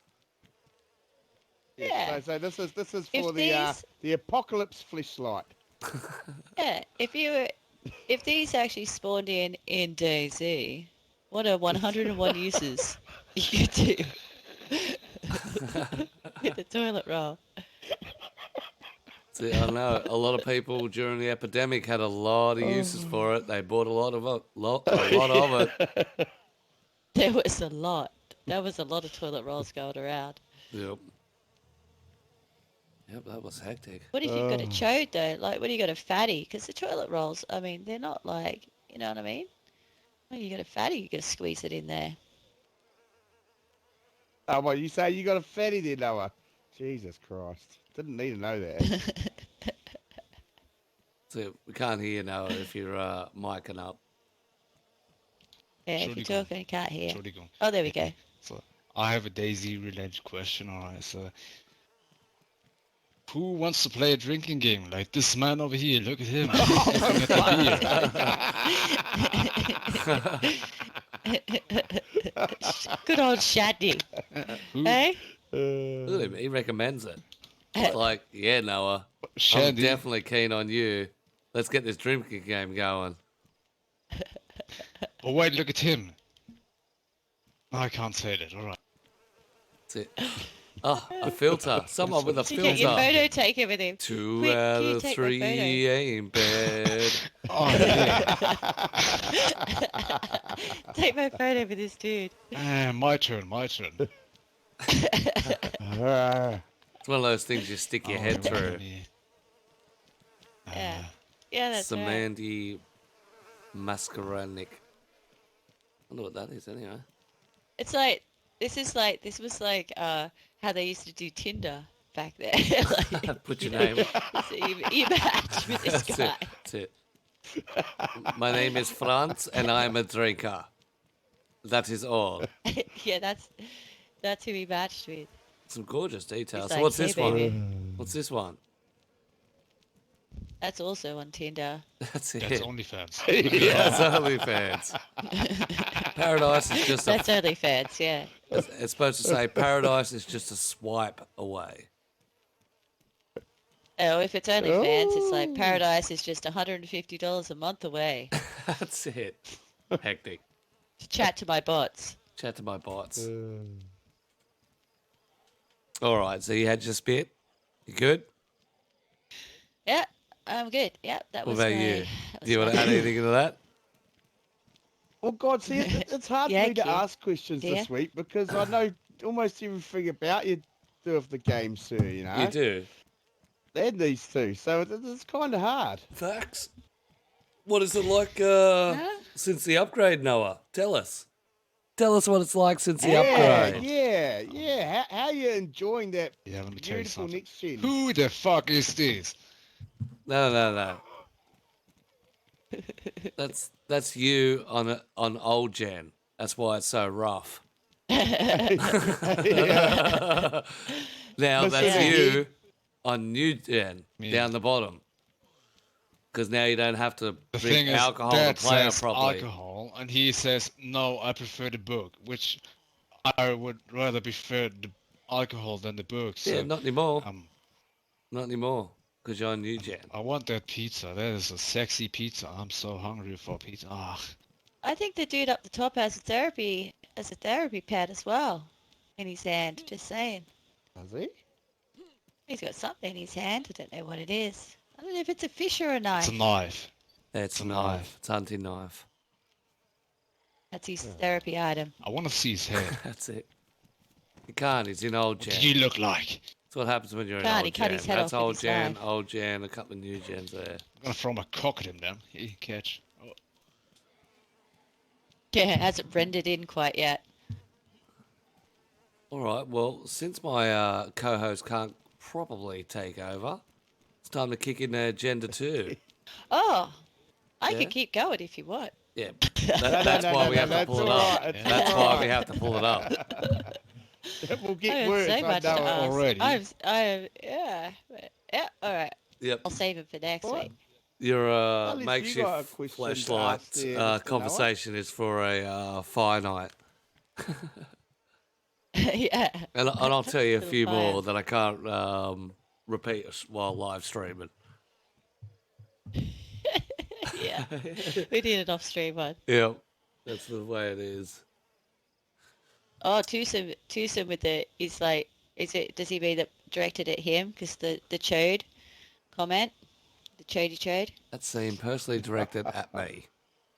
Yeah. So this is If for the apocalypse fleshlight. Yeah, if these actually spawned in DayZ, what are 101 uses you could do with the toilet roll? See, I know a lot of people during the epidemic had a lot of uses for it. They bought a lot of it. There was a lot. There was a lot of toilet rolls going around. Yep. Yep, that was hectic. What if you've got a chode though? Like, what do you got a fatty? Because the toilet rolls, I mean, they're not like, you know what I mean? When you got a fatty, you got to squeeze it in there. Oh, well, you say you got a fatty there, Noah? Jesus Christ. Didn't need to know that. So we can't hear you now if you're micing up. Yeah, if Shorty you're gone. talking, you can't hear. Shorty gone. Oh, there we go. So I have a DayZ related question. Alright, so who wants to play a drinking game like this man over here? Look at him. Looking at the Good old Shady. Who? Hey? Look at him, he recommends it. It's like, yeah, Noah, I'm Shandy. definitely keen on you. Let's get this drinking game going. Oh wait, look at him. No, I can't say that. Alright. That's it. Oh, a filter. Someone with a Did you get your filter. photo taken with him? 2 Quick, out can you of take my 3 ain't bad. Oh yeah. Take my photo with this dude. My turn. It's one of those things you stick your head through. Yeah. Yeah, that's right. Samandy Mascaronic. I wonder what that is anyway. It's like, this was like how they used to do Tinder back there. Like, Put your you know, name. so you match with this That's guy. it. That's it. My name is Franz and I'm a drinker. That is all. Yeah, that's who he matched with. Some gorgeous details. He's So like, what's "Hey, this one? baby." What's this one? That's also on Tinder. That's it. That's OnlyFans. Yeah, it's OnlyFans. Paradise is just That's OnlyFans, yeah. it's supposed to say paradise is just a swipe away. Oh, if it's OnlyFans, it's like Paradise is just $150 a month away. That's it. Hectic. To chat to my bots. Chat to my bots. All right, so you had your spit. You good? Yeah, I'm good. Yep, that What was about my. you? That Do you was want to my add anything to that? Well, God, see, it's hard Yeah, for me to Q. ask questions Yeah. this week because I know almost everything about you two of the game, sir, you You know? do. And these two, so it's kind of hard. Facts. What is it like Huh? since the upgrade, Noah? Tell us. Tell us what it's like since the Yeah, upgrade. yeah. How are you enjoying that Yeah, let me tell you beautiful something. next gen? Who the fuck is this? No. That's you on old gen. That's why it's so rough. Yeah. Now Listen that's Yeah. you on new gen Me. down the bottom. Because now you don't have to The drink thing is, alcohol to Dad play it says properly. alcohol, and he says, no, I prefer the book, which I would rather prefer the alcohol than the book. Yeah, So, not anymore. um, Not anymore. Because you're on new gen. I want that pizza. That is a sexy pizza. I'm so hungry for pizza. Ah, I think the dude up the top has a therapy pad as well in his hand. Just saying. Does he? He's got something in his hand. I don't know what it is. I don't know if it's a fish or a it's knife. a knife. It's a knife. It's a hunting knife. That's his therapy item. I want to see his head. That's it. You can't. He's in old What gen. did he look like? That's what happens when you're in Can't, he old cut gen. his head That's off with his knife. old gen, a couple of new gens there. I'm gonna throw my cock at him then. He catch. Oh, Yeah, it hasn't rendered in quite yet. All right. Well, since my co-host can't probably take over, it's time to kick in Agenda 2. Oh, I Yeah? could keep going if you want. Yeah. No, That's why we have to that's pull it all up. right, it's That's all why we right. have to pull it up. It will I get don't worse, say I much know to it. ask. already. Yeah. Yeah, all right. Yep. I'll save it for next What? week. Your Unless you got a makeshift question to ask flashlight there, Mr. Noah. conversation is for a fire night. Yeah. And I'll tell you a Little few fire. more that I can't repeat while live streaming. Yeah. We did an off-stream one. Yep. That's the way it is. Oh, twosome with the does he mean that directed at him? Because the chode comment, the chode. That scene personally directed at me.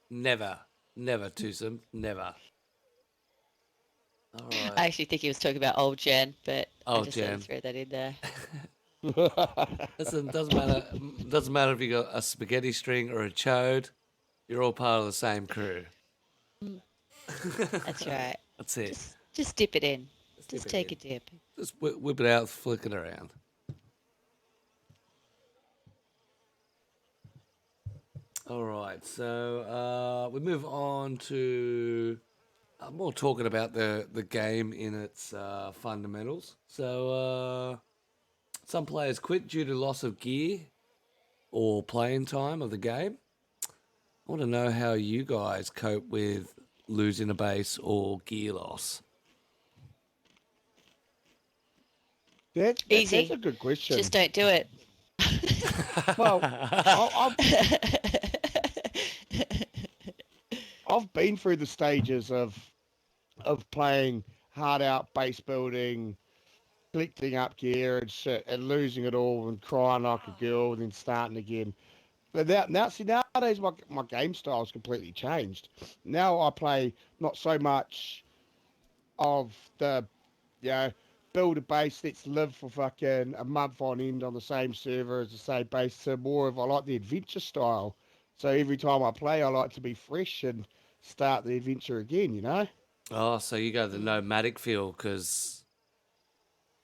Never, twosome, never. All I right. actually think he was talking about old Jen, but I Old just had to Jen. throw that in there. Listen, doesn't matter. Doesn't matter if you got a spaghetti string or a chode. You're all part of the same crew. That's right. That's it. Just dip it in. Just Just dip it take a dip. Just whip it out, flick it around. All right, so we move on to more talking about the game in its fundamentals. So some players quit due to loss of gear or playing time of the game. I want to know how you guys cope with losing a base or gear loss. Easy. That's a good question. Just don't do it. Well, I've been through the stages of playing hard out base building, collecting up gear and shit, and losing it all and crying like a girl, and then starting again. But nowadays my game style's completely changed. Now I play not so much of the, you know, build a base, let's live for fucking a month on end on the same server as the same base, to more of I like the adventure style. So every time I play, I like to be fresh and start the adventure again, you know? Oh, so you go the nomadic feel because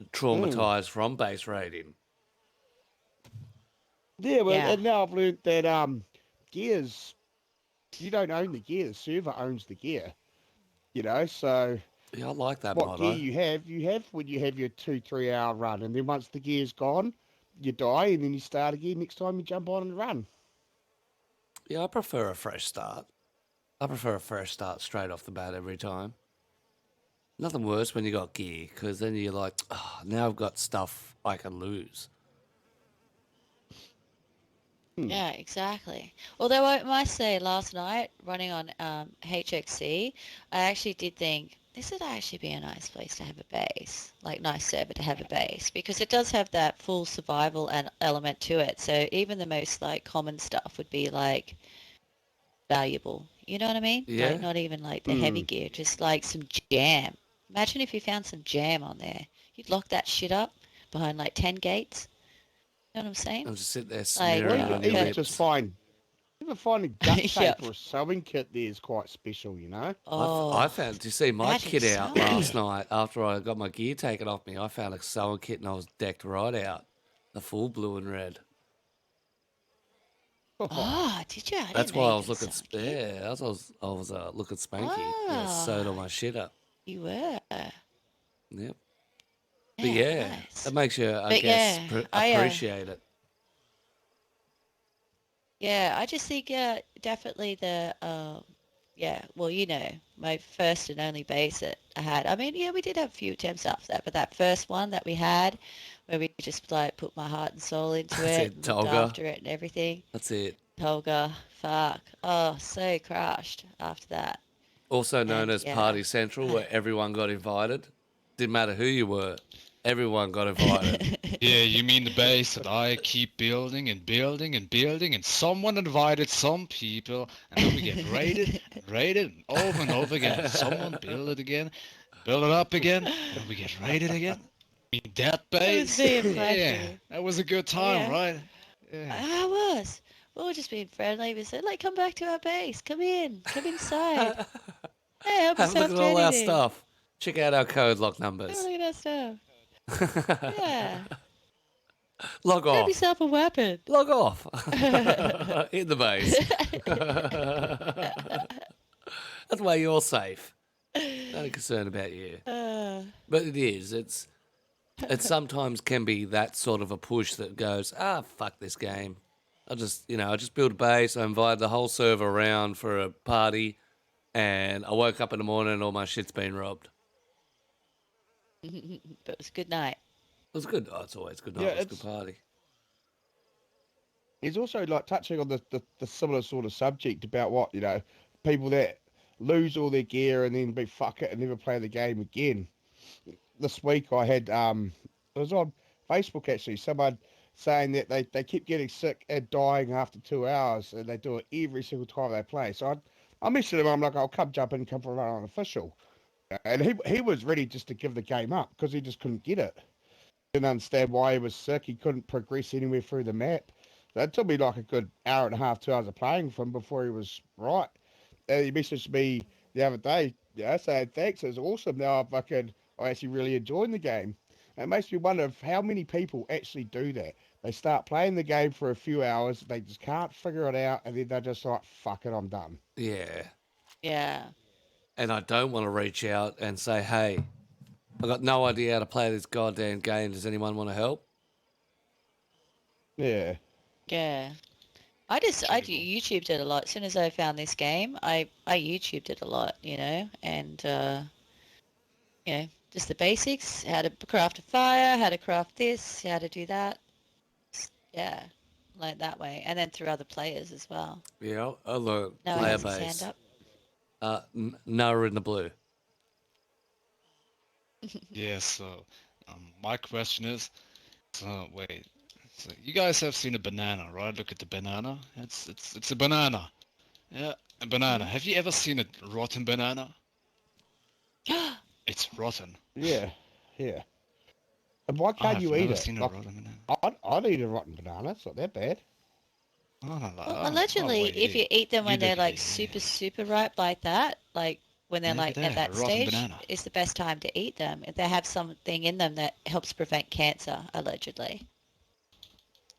Mm. traumatized from base raiding. Yeah, well, Yeah. and now I've learned that gears, you don't own the gear, the server owns the gear, you know? So Yeah, I like that what gear motto. you have when you have your 2-3 hour run, and then once the gear's gone, you die, and then you start again next time you jump on and run. Yeah, I prefer a fresh start. I prefer a fresh start straight off the bat every time. Nothing worse when you got gear, because then you're like, oh, now I've got stuff I can lose. Yeah, exactly. Although I must say, last night running on HXC, I actually did think this would actually be a nice place to have a base, like nice server to have a base, because it does have that full survival and element to it. So even the most like common stuff would be like valuable. You know what I mean? Yeah. Like not even like the heavy gear, just like some jam. Imagine if you found some jam on there. You'd lock that shit up behind like 10 gates. You know what I'm saying? I'll just sit there Like, smearing it on your Even lips. just fine. Even finding duct tape Yep. or a sewing kit there is quite special, you know? Oh, I found, do you see my imagine kit out sewing. last night after I got my gear taken off me? I found a sewing kit and I was decked right out. The full blue and red. Oh, did you? I That's didn't know why you I was could looking, sew a kit. yeah, I was looking spanky. Yeah, sewed all Ah, my shit up. you were. Yep. But Yeah, yeah, nice. it makes you, I But guess, yeah, appreciate it. I just think definitely the yeah, well, you know, my first and only base that I had. I mean, yeah, we did have a few attempts after that, but that first one that we had, where we just like put my heart and soul into That's it it, and looked Tolga. after it and everything. That's it. Tolga, fuck. Oh, so crushed after that. Also known And as yeah, Party Central, where everyone got invited. Didn't matter who you were, everyone got invited. Yeah, you mean the base that I keep building and building and building, and someone invited some people, and then we get raided, and over again. Someone build it again, build it up again, and we get raided again. I mean, that It was base? being Yeah, flashy. that was a good time, Yeah, right? Yeah. I was. We were just being friendly. We said, like, come back to our base. Come in. Come inside. Hey, help Have a look yourself at to all our anything. stuff. Check out our code lock Have a numbers. look at our stuff. Yeah. Log Grab off. yourself a weapon. Log off. In the base. That way you're safe. Not concerned about you. But it is. It sometimes can be that sort of a push that goes, fuck this game. I just built a base. I invited the whole server around for a party, and I woke up in the morning and all my shit's been robbed. But it was a good night. It was good. Oh, it's always good night. Yeah, It was a good party. It's also like touching on the similar sort of subject about what, you know, people that lose all their gear and then be fuck it and never play the game again. This week I had it was on Facebook actually, someone saying that they keep getting sick and dying after 2 hours and they do it every single time they play. So I messaged him, I'm like, I'll come jump in and come for an unofficial. And he was ready just to give the game up because he just couldn't get it. Didn't understand why he was sick. He couldn't progress anywhere through the map. So it took me like a good hour and a half, 2 hours of playing for him before he was right. And he messaged me the other day, saying thanks. It was awesome. Now I actually really enjoying the game. And it makes me wonder of how many people actually do that. They start playing the game for a few hours, they just can't figure it out, and then they're just like, fuck it, I'm done. Yeah. Yeah. And I don't want to reach out and say, hey, I got no idea how to play this goddamn game. Does anyone want to help? Yeah. Yeah. I YouTubed it a lot. As soon as I found this game, I YouTubed it a lot, you know, and you know, just the basics, how to craft a fire, how to craft this, how to do that. Yeah, like that way. And then through other players as well. Yeah, I learned No one player has his hand base. up. Noah in the blue. Yeah, so my question is, so wait, so you guys have seen a banana, right? Look at the banana. It's a banana. Yeah, a banana. Have you ever seen a rotten banana? It's rotten. Yeah. Yeah. And why can't I've you eat never it? seen a Like, rotten banana. I'd eat a rotten banana. It's not that bad. Well, allegedly, if you eat them when they're like super, super ripe like that, like when they're Yeah, like at that a rotten stage, banana. it's the best time to eat them. If they have something in them that helps prevent cancer, allegedly.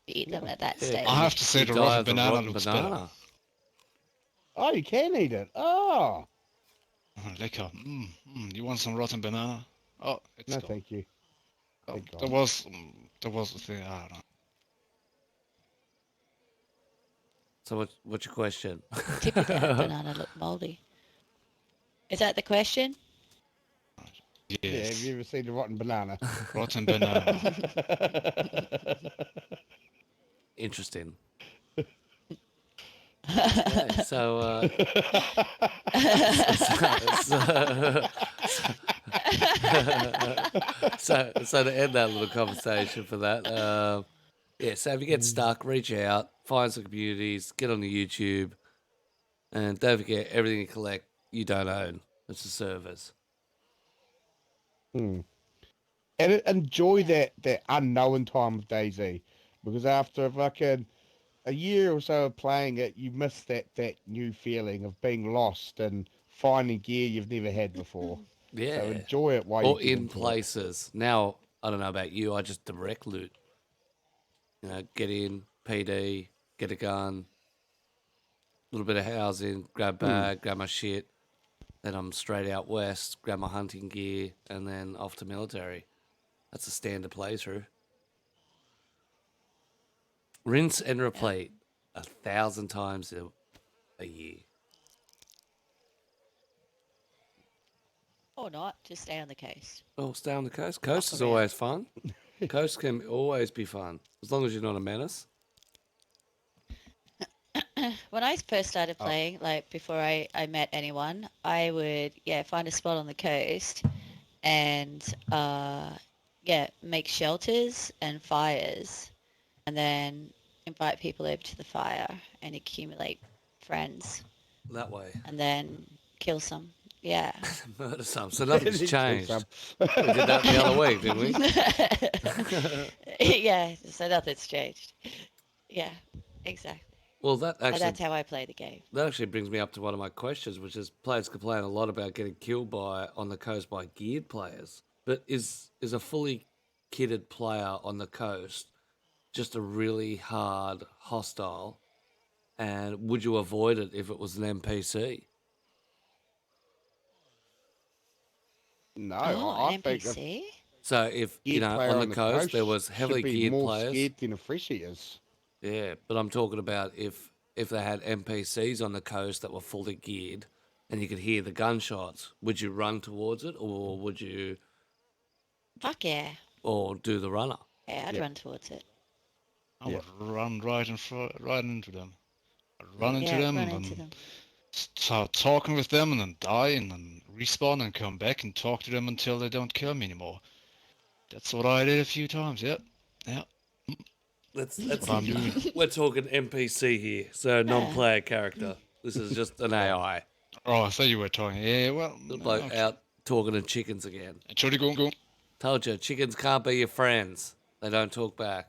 You eat them at that Yeah, stage. I have to say you the die rotten of the banana rotten looks banana. Oh, you can eat it. Oh. better. Lekker. You want some rotten banana? Oh, it's No, gone. thank you. Oh, Thank there God. was a thing. I don't know. So what's your question? Tip of that banana look moldy. Is that the question? Yeah, have Yes, you ever seen a rotten banana? rotten banana. Interesting. Okay, so, so to end that little conversation for that, yeah. So if you get stuck, reach out, find some communities, get on the YouTube, and don't forget everything you collect you don't own. It's the servers. And enjoy that unknown time of DayZ, because after fucking a year or so of playing it, you miss that new feeling of being lost and finding gear you've never had before. So Yeah. enjoy it while you Or get in into it. places. Now, I don't know about you, I just direct loot. You know, get in, PD, get a gun, little bit of housing, grab bag, grab my shit. Then I'm straight out west, grab my hunting gear, and then off to military. That's a standard playthrough. Rinse and repeat 1,000 times a year. Or not, just stay on the coast. Oh, stay on the coast. Coast is around. always fun. Coast can always be fun, as long as you're not a menace. When I first started playing, like before I met anyone, I would find a spot on the coast and make shelters and fires, and then invite people over to the fire and accumulate friends, That way. and then kill some. Yeah. Murder some. So nothing's Kill changed. some. We did that the other week, didn't we? Yeah, so nothing's changed. Yeah, exactly. Well, that And actually that's how I play the game. that actually brings me up to one of my questions, which is players complain a lot about getting killed on the coast by geared players. But is a fully kitted player on the coast just a really hard hostile? And would you avoid it if it was an NPC? No, Oh, I an think a NPC? So if geared player on the coast there was should heavily be geared more players. scared than a freshie is. Yeah, but I'm talking about if they had NPCs on the coast that were fully geared and you could hear the gunshots, would you run towards it or would you Fuck yeah. or do the runner? Yeah, I'd Yeah. run towards it. I Yeah. would run right into them. I'd run into Yeah, them run and into then them. start talking with them and then die and then respawn and come back and talk to them until they don't kill me anymore. That's what I did a few times. Yep. Yep. Let's What I'm doing. we're talking NPC here, so non-player character. This is just an AI. Oh, I thought you were talking. Yeah, well, The no, bloke out talking to chickens again. Entschuldigung, go. Told you, chickens can't be your friends. They don't talk back.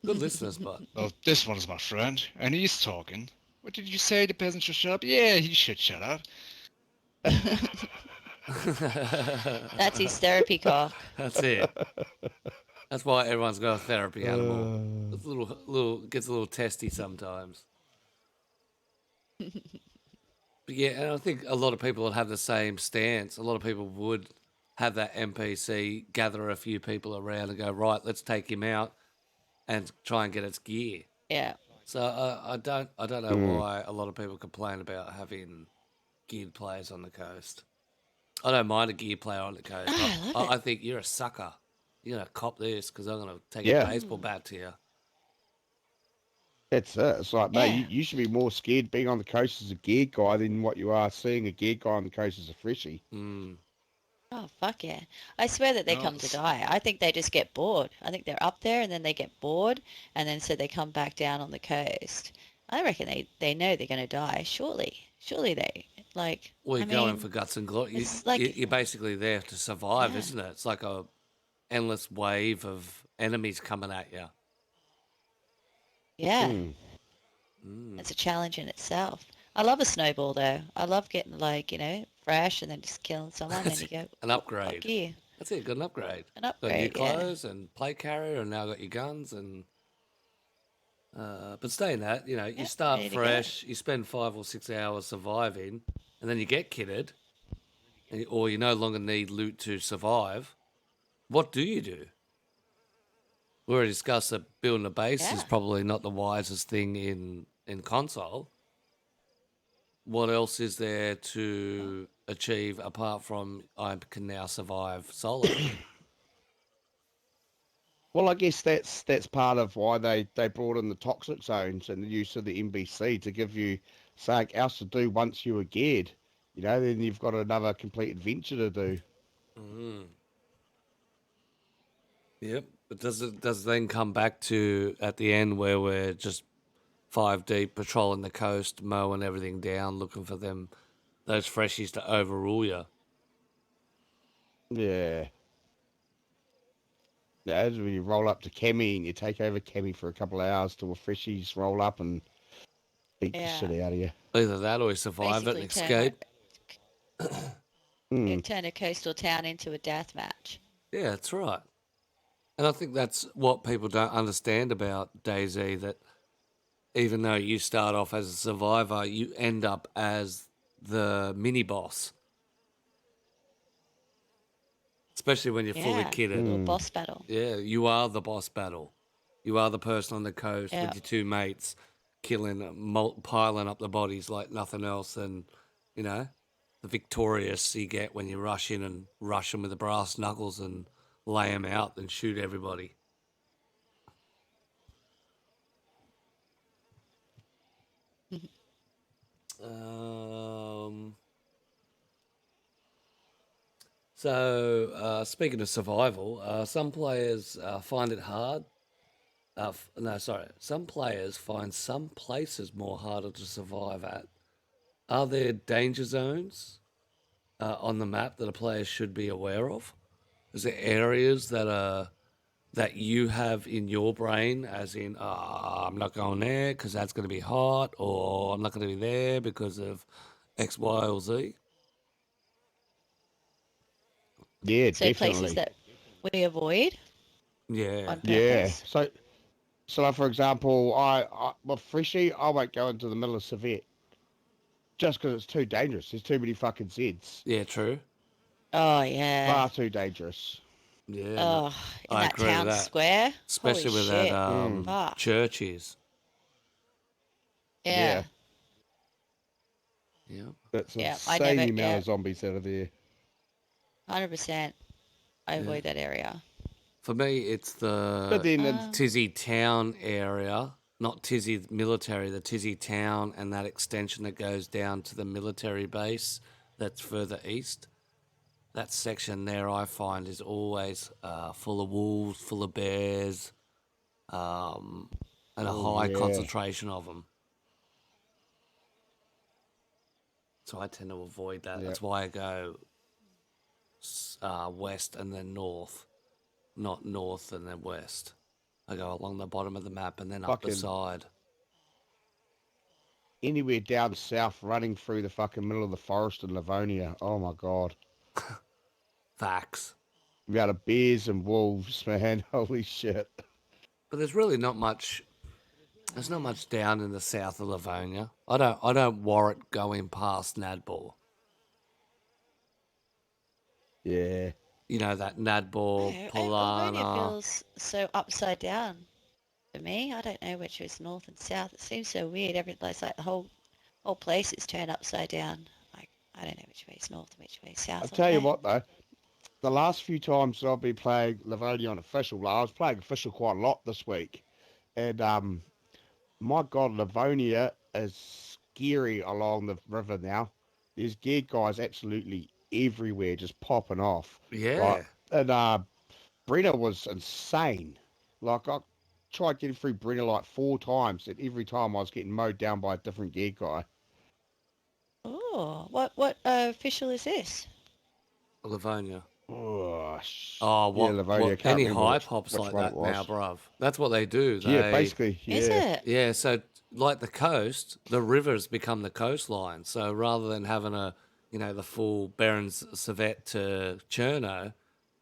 Good listeners, but Well, this one is my friend, and he's talking. What did you say? The peasant should shut up? Yeah, he should shut up. That's his therapy cock. that's it. That's why everyone's got a therapy animal. It's gets a little testy sometimes. But yeah, and I think a lot of people would have the same stance. A lot of people would have that NPC gather a few people around and go, right, let's take him out and try and get its gear. Yeah. So I don't know why a lot of people complain about having geared players on the coast. I don't mind a gear player on the coast. I love it. I think you're a sucker. You're gonna cop this because I'm gonna take Yeah. a baseball bat to you. That's it. It's like, mate, Yeah. you should be more scared being on the coast as a geared guy than what you are seeing a geared guy on the coast as a freshie. Mm. Oh, fuck yeah. I swear that they No, come to it's- die. I think they just get bored. I think they're up there and then they get bored and then so they come back down on the coast. I reckon they know they're going to die. Surely. Surely they, like, Well, you're I going mean, for guts and glory. it's like- You're basically there to survive, Yeah. isn't it? It's like a endless wave of enemies coming at you. yeah, Mm. it's a challenge in itself. I love a snowball though. I love getting like, fresh and then just killing someone and you go, An upgrade. fuck you. That's it. Got an upgrade. An Got new upgrade, yeah. clothes and plate carrier, and now got your guns and. But saying that, you Yeah, start ready to go. fresh. You spend 5 or 6 hours surviving, and then you get kitted, or you no longer need loot to survive. What do you do? We already discussed that building a base is Yeah. probably not the wisest thing in console. What else is there to achieve apart from I can now survive solo? Well, I guess that's part of why they brought in the toxic zones and the use of the NBC to give you something else to do once you were geared. Then you've got another complete adventure to do. Mm. Yep. But does it then come back to at the end where we're just 5 deep patrolling the coast, mowing everything down, looking for those freshies to overrule you? Yeah. Yeah, that's when you roll up to Kemi and you take over Kemi for a couple of hours till the freshies roll up and beat the Yeah. shit out of you. Either that or you survive it and Basically escape. turn a coastal town into a death match. Yeah, that's right. And I think that's what people don't understand about DayZ, that even though you start off as a survivor, you end up as the mini boss. Especially when you're fully Yeah. kitted. Little boss battle. Yeah, you are the boss battle. You are the person on the coast Yeah. with your two mates killing, piling up the bodies like nothing else. And, the victorious you get when you rush in and rush them with the brass knuckles and lay them out and shoot everybody. Um, speaking of survival, some players find it hard. Some players find some places more harder to survive at. Are there danger zones on the map that a player should be aware of? Is there areas that you have in your brain, as in, I'm not going there because that's going to be hot, or I'm not going to be there because of X, Y, or Z? Yeah, So places definitely. that we avoid Yeah. on Yeah. purpose. So like, for example, with Freshie, I won't go into the middle of Civet just because it's too dangerous. There's too many fucking Zeds. Yeah, true. Oh yeah. Far too dangerous. Yeah, no, Oh, in I that agree with town that. square. Holy Especially with that shit. Mm. Fuck. church is. Yeah. Yeah. That's Yeah. I insane never. the amount Yeah. of zombies out of there. 100%. I Yeah. avoid that area. For me, it's But the then, Tizzy Town area, not Tizzy Military, the Tizzy Town and that extension that goes down to the military base that's further east. That section there, I find, is always full of wolves, full of bears, and a oh high yeah, concentration of them. So I tend to avoid that. yeah. That's why I go west and then north, not north and then west. I go along the bottom of the map and then up the Fucking side. anywhere down south, running through the fucking middle of the forest in Livonia. Oh my god. Facts. The amount of bears and wolves, man. Holy shit. But there's really not much. There's not much down in the south of Livonia. I don't warrant going past Nadbor. Yeah. You know that Nadbor, No, Livonia Polana. feels so upside down for me. I don't know which is north and south. It seems so weird. It's like the whole place is turned upside down. Like I don't know which way is north and which way is I'll south. tell you what though, the last few times I've been playing Livonia on official, I was playing official quite a lot this week. And my god, Livonia is scary along the river now. There's geared guys absolutely everywhere just popping off. Like Yeah. and Brenner was insane. Like I tried getting through Brenner like 4 times, and every time I was getting mowed down by a different gear guy. Oh, what official is this? Livonia. Oh, Oh, yeah, what? Livonia. I can't Any remember high which pops which like one it that now, was. bruv. That's what they do. Yeah, They basically, Is yeah. it? Yeah, so like the coast, the rivers become the coastline. So rather than having the full Barons Civet to Cherno,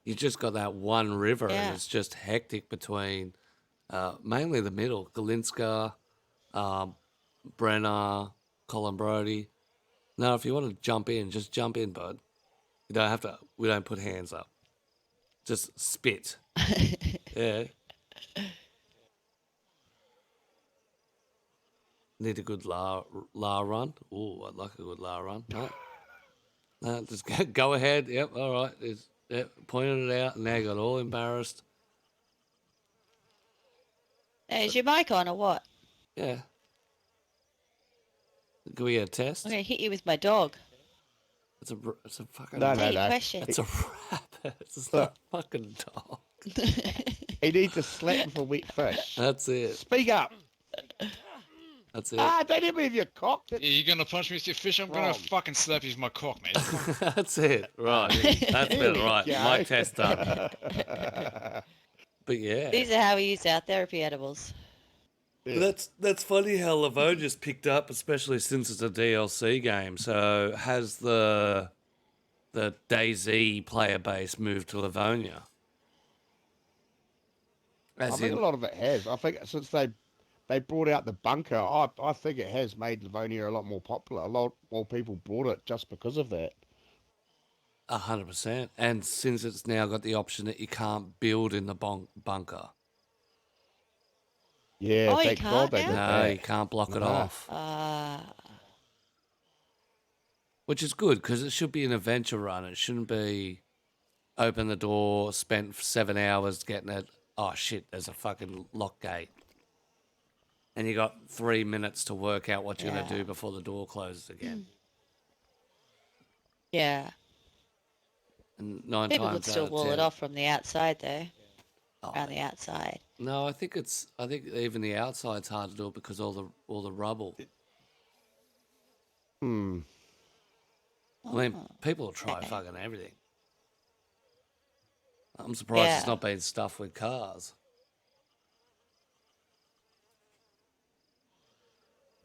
you just got that one river, and Yeah. it's just hectic between mainly the middle, Galinska, um, Brenner, Colin Brody. Now, if you want to jump in, just jump in, bud. You don't have to. We don't put hands up. Just spit. Yeah. Need a good la run. Ooh, I'd like a good la run. No, just go ahead. Yep, all right. Yep, pointed it out, and now got all embarrassed. Is your mic on or what? Yeah. Can we get a test? I'm going to hit you with my dog. It's a fucking. No, Is that no, your no. question? It's a rabbit. It's not a fucking dog. He needs to slap him for wet fish. That's it. Speak up. That's it. Don't hit me with your cock. You're gonna punch me with your fish, I'm gonna Wrong. fucking slap you with my cock, mate. That's it. Right. That's There been we right. go. Mic test done. But yeah. These are how we use our therapy edibles. Yeah. That's funny how Livonia's picked up, especially since it's a DLC game. So has the DayZ player base moved to Livonia? I think a lot of it has. I think since they brought out the bunker, I think it has made Livonia a lot more popular. A lot more people bought it just because of that. 100%. And since it's now got the option that you can't build in the bunker. Yeah, Oh, you thank can't God they now? did No, that. you can't block it No. off. Which is good because it should be an adventure run. It shouldn't be open the door, spent 7 hours getting it. Oh shit, there's a fucking lock gate. And you got 3 minutes to work out what you're going to do before the door closes again. Yeah. And 9 People times would still out of wall 10, it off from the outside, though. Oh, Around the outside. no, I think even the outside's hard to do it because all the rubble. I mean, people will try fucking everything. I'm surprised it's Yeah. not been stuffed with cars.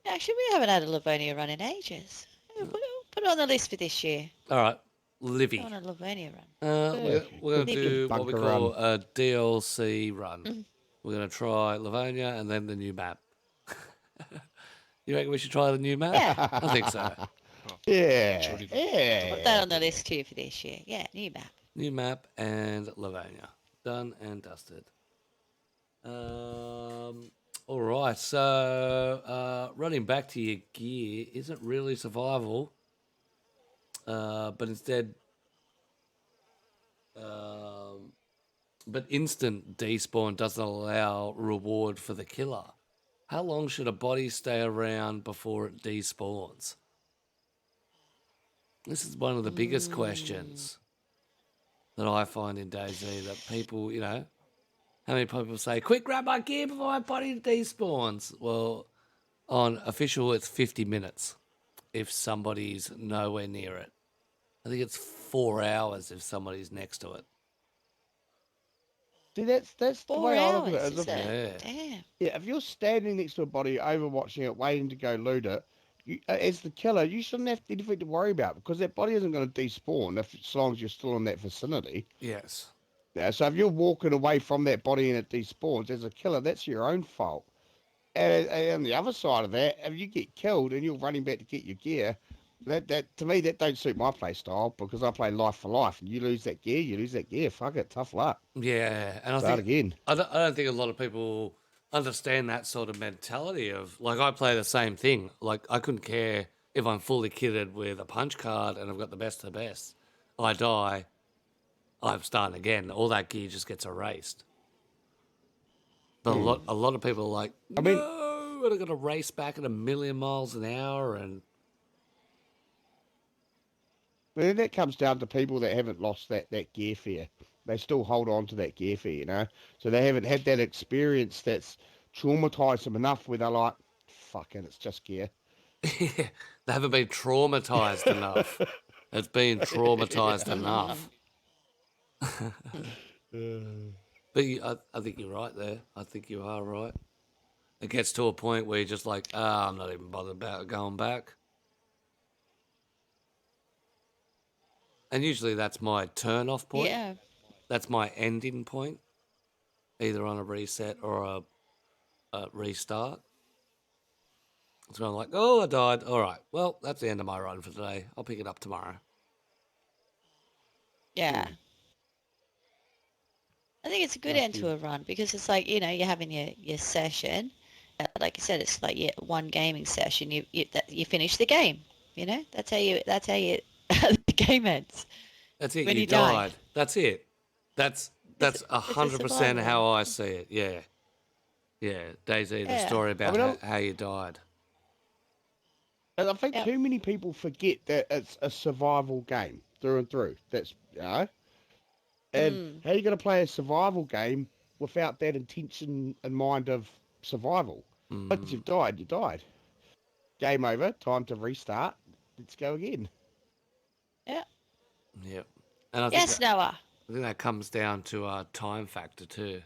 Actually, we haven't had a Livonia run in ages. Put it on the list for this year. All right, Livy. I want a Livonia run. We're going to do what we Bunker call a DLC run. We're going to try Livonia and then the new map. You reckon we should try the new map? Yeah. I think so. Yeah, Put yeah. that on the list too for this year. Yeah, new map. New map and Livonia. Done and dusted. All right, so running back to your gear isn't really survival, but instead, but instant despawn doesn't allow reward for the killer. How long should a body stay around before it despawns? This is one of the biggest questions that I find in DayZ that people, how many people say, quick, grab my gear before my body despawns? Well, on official, it's 50 minutes if somebody's nowhere near it. I think it's 4 hours if somebody's next to it. See, that's the 4 way I look hours, at it. is it? Yeah. Damn. Yeah, if you're standing next to a body, overwatching it, waiting to go loot it, as the killer, you shouldn't have anything to worry about because that body isn't going to despawn as long as you're still in that vicinity. Yes. Yeah, so if you're walking away from that body and it despawns, as a killer, that's your own fault. And on the other side of that, if you get killed and you're running back to get your gear, that to me, that don't suit my play style because I play life for life. And you lose that gear, you lose that gear. Fuck it, tough luck. Yeah, and I Start think again. I don't think a lot of people understand that sort of mentality of, like, I play the same thing. Like, I couldn't care if I'm fully kitted with a punch card and I've got the best of the best. I die, I'm starting again. All that gear just gets erased. But a lot of people are like, I mean- no, and I got to race back at 1,000,000 miles an hour, and But then that comes down to people that haven't lost that gear fear. They still hold on to that gear fear, So they haven't had that experience that's traumatized them enough where they're like, fucking, it's just gear. they haven't been traumatized enough. It's been traumatized enough. But I think you're right there. I think you are right. It gets to a point where you're just like, I'm not even bothered about going back. And usually that's my turn-off point. Yeah. That's my ending point, either on a reset or a restart. So I'm like, oh, I died. All right, well, that's the end of my run for today. I'll pick it up tomorrow. Yeah. I think it's a good end to a run because it's like, you're having your session. Like you said, it's like your one gaming session. You finish the game. That's how the game ends. That's it. When You you die. died. That's it. That's It's a 100% survival. how I see it. Yeah. Yeah, DayZ, the Yeah. story about mean, how you died. And I think Yep. too many people forget that it's a survival game through and through. That's and how you going to play a survival game without that intention in mind of survival? Once you've died, you died. Game over. Time to restart. Let's go again. Yeah. Yep. And I think Yes, Noah. that comes down to a time factor too.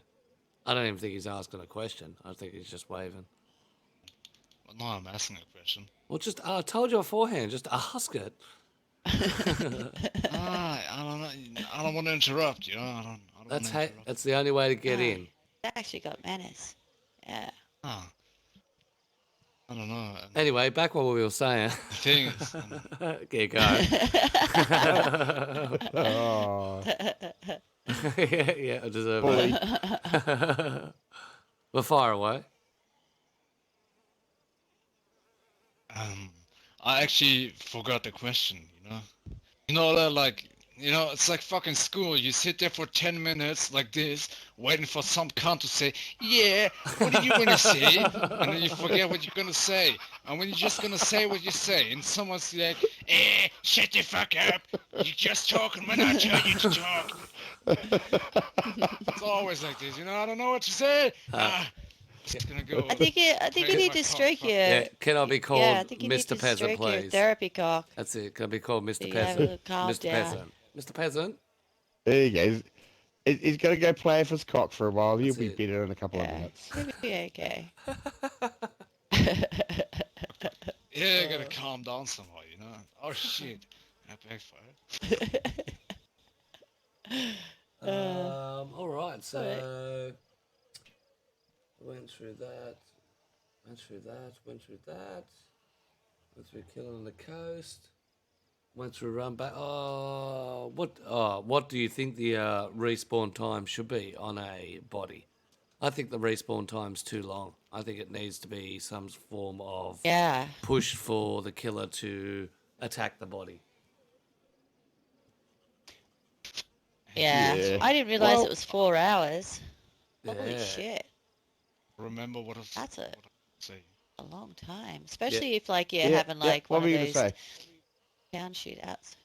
I don't even think he's asking a question. I think he's just waving. Well, no, I'm asking a question. Well, just I told you beforehand. Just ask it. I don't know. I don't want to interrupt you. I don't want to interrupt. That's the only way to get in. They actually got manners. Yeah. Ah, I don't know. Anyway, back what we were saying. The thing is, Get going. Oh, yeah, I deserve bully. that. We're far away. I actually forgot the question. You know that it's like fucking school. You sit there for 10 minutes like this, waiting for some cunt to say, "Yeah, what are you gonna say?" And then you forget what you're gonna say. And when you're just gonna say what you say, and someone's like, shut the fuck up. You're just talking when I tell you to talk. It's always like this, I don't know what to say. It's gonna go. I think you need to stroke your. Yeah, can I be called I think you need Mr. to Peasant, stroke your please? therapy cock. That's it. Can I be called Mr. You have a Peasant? little calm Mr. down. Peasant. Mr. Peasant. There you go. He's going to go play with his cock for a while. He'll That's be it. better in a couple of Yeah. minutes. You'll be okay. Yeah, you gotta calm down somehow, Oh shit. That backfired. All right. So went through that. Went through killing on the coast. Went through run back. What do you think the respawn time should be on a body? I think the respawn time's too long. I think it needs to be some form of push for the killer to attack the body. Yeah. Yeah. I didn't realize Well- it was 4 hours. Yeah. Holy shit. Remember what I was That's saying. a long time. Especially if you're Yeah, having yeah. like What one were of you going to those say? town shootouts.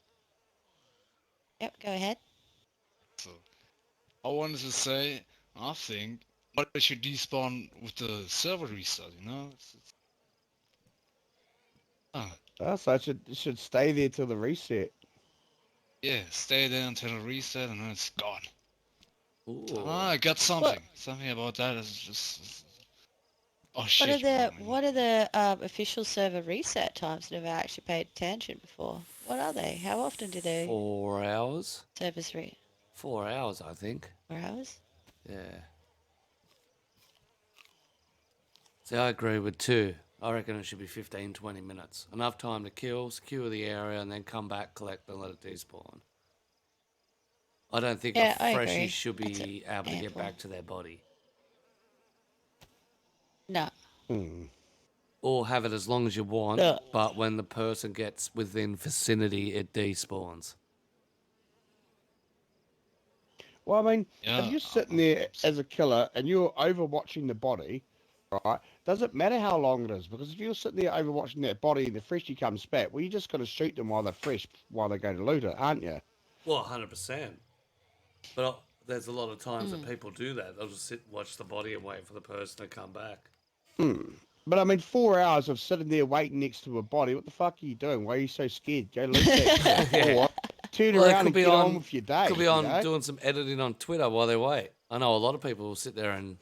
Yep, go ahead. So, I wanted to say, I think, but they should despawn with the server restart, So it should stay there till the reset. Yeah, stay there until the reset and then it's gone. Ooh. I got something. Something about that is just... Oh shit. What are the official server reset times? Never actually paid attention before. What are they? How often do they 4 hours. servers 4 hours, I think. 4 hours? Yeah. See, I agree with 2. I reckon it should be 15, 20 minutes. Enough time to kill, secure the area, and then come back, collect, and let it despawn. I don't think Yeah, a I freshie agree. should be able to get handful. back to their body. No. Or have it as long as you want, Yeah. but when the person gets within vicinity, it despawns. Well, I mean, Yeah, if you're sitting there as a killer and you're overwatching the body, right, doesn't matter how long it is, because if you're sitting there overwatching that body and the freshie comes back, well, you just got to shoot them while they're fresh, while they go to loot it, aren't you? Well, 100%. But there's a lot of times that people do that. They'll just sit and watch the body and wait for the person to come back. But I mean, 4 hours of sitting there waiting next to a body, what the fuck are you doing? Why are you so scared? Go loot that shit. Or turn Well, they around could and be get on on- with your day. Could be you on know? doing some editing on Twitter while they wait. I know a lot of people will sit there and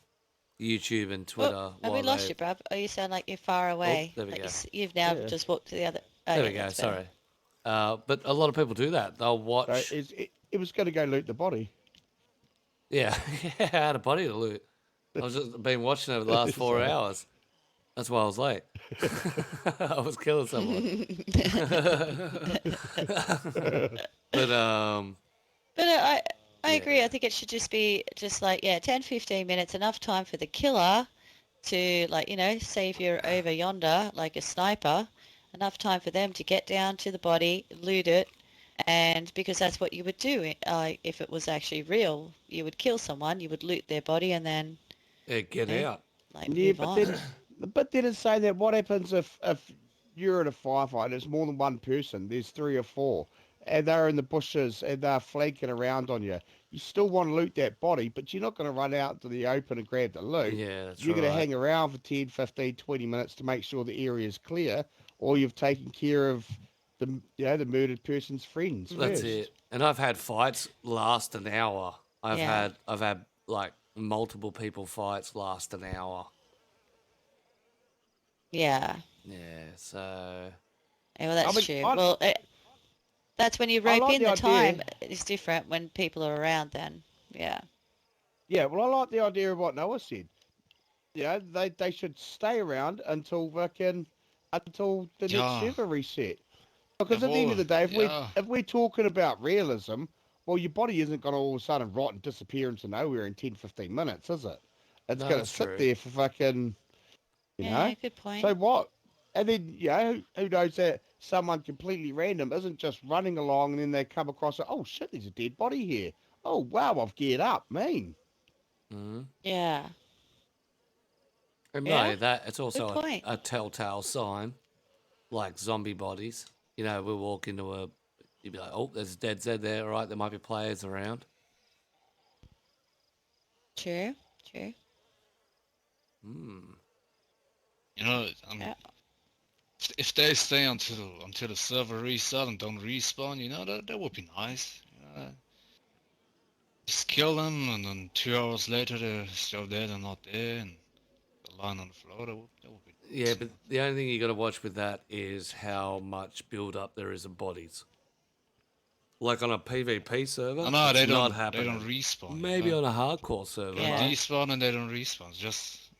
YouTube and Twitter Oh, while we lost they... you, bruv. Oh, you sound like you're far away. there we Like go. you've now Yeah. just walked to the other... Oh, There yeah, we go, that's better. sorry. But a lot of people do that. They'll So watch... it was going to go loot the body. Yeah, I had a body to loot. I've just been watching it for the last 4 Sorry. hours. That's why I was late. I was killing someone. But But I agree. I think it should just be just 10, 15 minutes, enough time for the killer to say if you're over yonder, like a sniper, enough time for them to get down to the body, loot it, and because that's what you would do if it was actually real. You would kill someone, you would loot their body, and then yeah, get Okay. out. like Yeah, move but on. then it's saying that what happens if you're in a firefight, there's more than one person, there's three or four, and they're in the bushes and they're flanking around on you. You still want to loot that body, but you're not going to run out to the open and grab the loot. Yeah, that's You're going to right. hang around for 10, 15, 20 minutes to make sure the area is clear, or you've taken care of the murdered person's friends That's first. it. And I've had fights last an hour. I've Yeah. had like multiple people fights last an hour. Yeah. Yeah, so Yeah, well, that's mean, true. I- Well, that's when you I rope like in the the idea. time. It's different when people are around then. Yeah. Yeah, well, I like the idea of what Noah said. Yeah, they should stay around until the next Yeah. server reset. Because at the end of Well, the day, yeah. if we're talking about realism, well, your body isn't going to all of a sudden rot and disappear into nowhere in 10, 15 minutes, is it? It's no, going to that's sit true. there for fucking, you Yeah, know. good point. So what? And then who knows that someone completely random isn't just running along and then they come across it. Oh shit, there's a dead body here. Oh wow, I've geared up, mean. Mm. Yeah. And Yeah, no, that it's also point. a telltale sign, like zombie bodies. You know, we'll walk into you'd be like, oh, there's a dead Z there. All right, there might be players around. True. True. Mm. You know, I mean, Yeah. if they stay until the server reset and don't respawn, you know, that would be nice. You know, just kill them, and then 2 hours later they're still dead and not there, and they're lying on the floor. That would be nice. Yeah, but the only thing you got to watch with that is how much build up there is of bodies. Like on a PvP server, Oh, no, it's they not don't. happening. They don't respawn. Maybe you know? on a hardcore server. They Yeah. despawn and they don't respawn. Just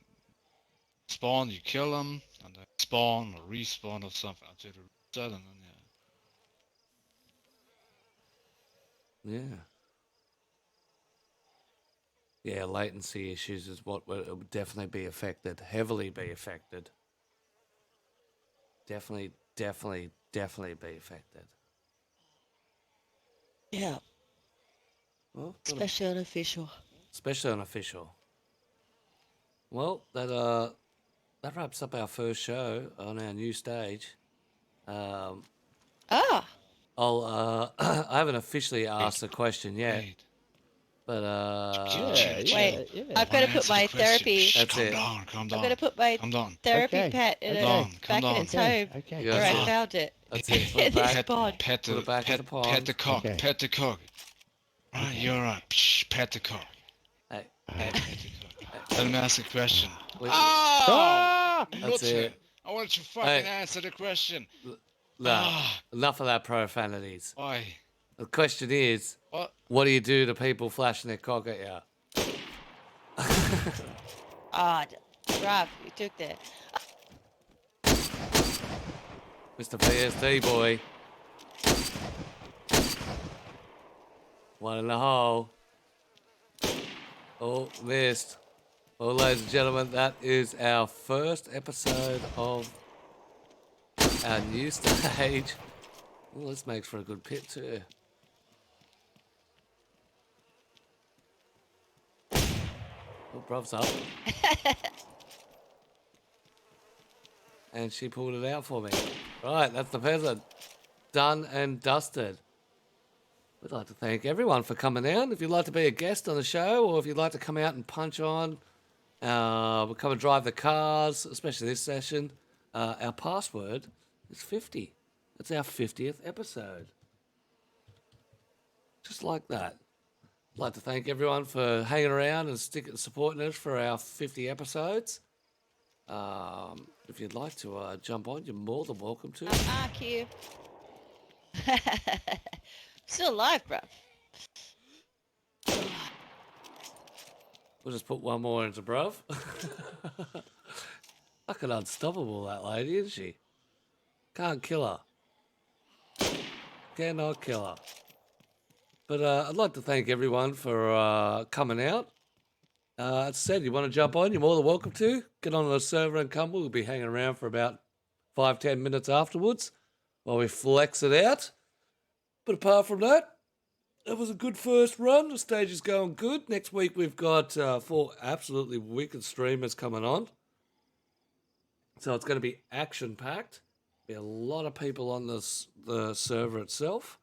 spawn, you kill them, and then spawn or respawn or something until they reset, and then Yeah. Yeah, latency issues is what would definitely be affected, heavily be affected. Definitely be affected. Yeah. Well, Especially unofficial. especially unofficial. Well, that wraps up our first show on our new stage. Um, Ah. I haven't officially asked the question yet, wait. but Wait, I've got to put my therapy. Shh, That's calm it. down, calm I've down. got to put my Calm down. therapy Okay, pet in okay. Calm back in its down. home Okay. Yeah, where I that's it. found it. That's it. Put it In this back. pod. Pet Put it back in the pond. pet the cock. Okay. Pet the cock. Right, you're right. Psh, pet the cock. Hey, Pet the cock. Let me ask a question. wait, Ah! That's it. I want you to fucking Hey. answer the question. no, Ah. enough of that profanities. Why? The question is, What? what do you do to people flashing their cock at you? Ah, Rob, you took that. Mr. PSD boy. One in the hole. Oh, missed. Well, ladies and gentlemen, that is our first episode of our new stage. Well, this makes for a good pit too. Oh, Brov's up. And she pulled it out for me. Right, that's the peasant. Done and dusted. We'd like to thank everyone for coming out. If you'd like to be a guest on the show, or if you'd like to come out and punch on, we'll come and drive the cars, especially this session. Our password is 50. It's our 50th episode. Just like that. I'd like to thank everyone for hanging around and supporting us for our 50 episodes. If you'd like to jump on, you're more than welcome to. Adkcue. Still alive, bro. We'll just put one more into bruv. Fucking unstoppable, that lady, isn't she? Can't kill her. Cannot kill her. But I'd like to thank everyone for coming out. As I said, you want to jump on, you're more than welcome to. Get on the server and come. We'll be hanging around for about 5-10 minutes afterwards while we flex it out. But apart from that, It was a good first run. The stage is going good. Next week we've got 4 absolutely wicked streamers coming on. So it's going to be action-packed. Be a lot of people on the server itself.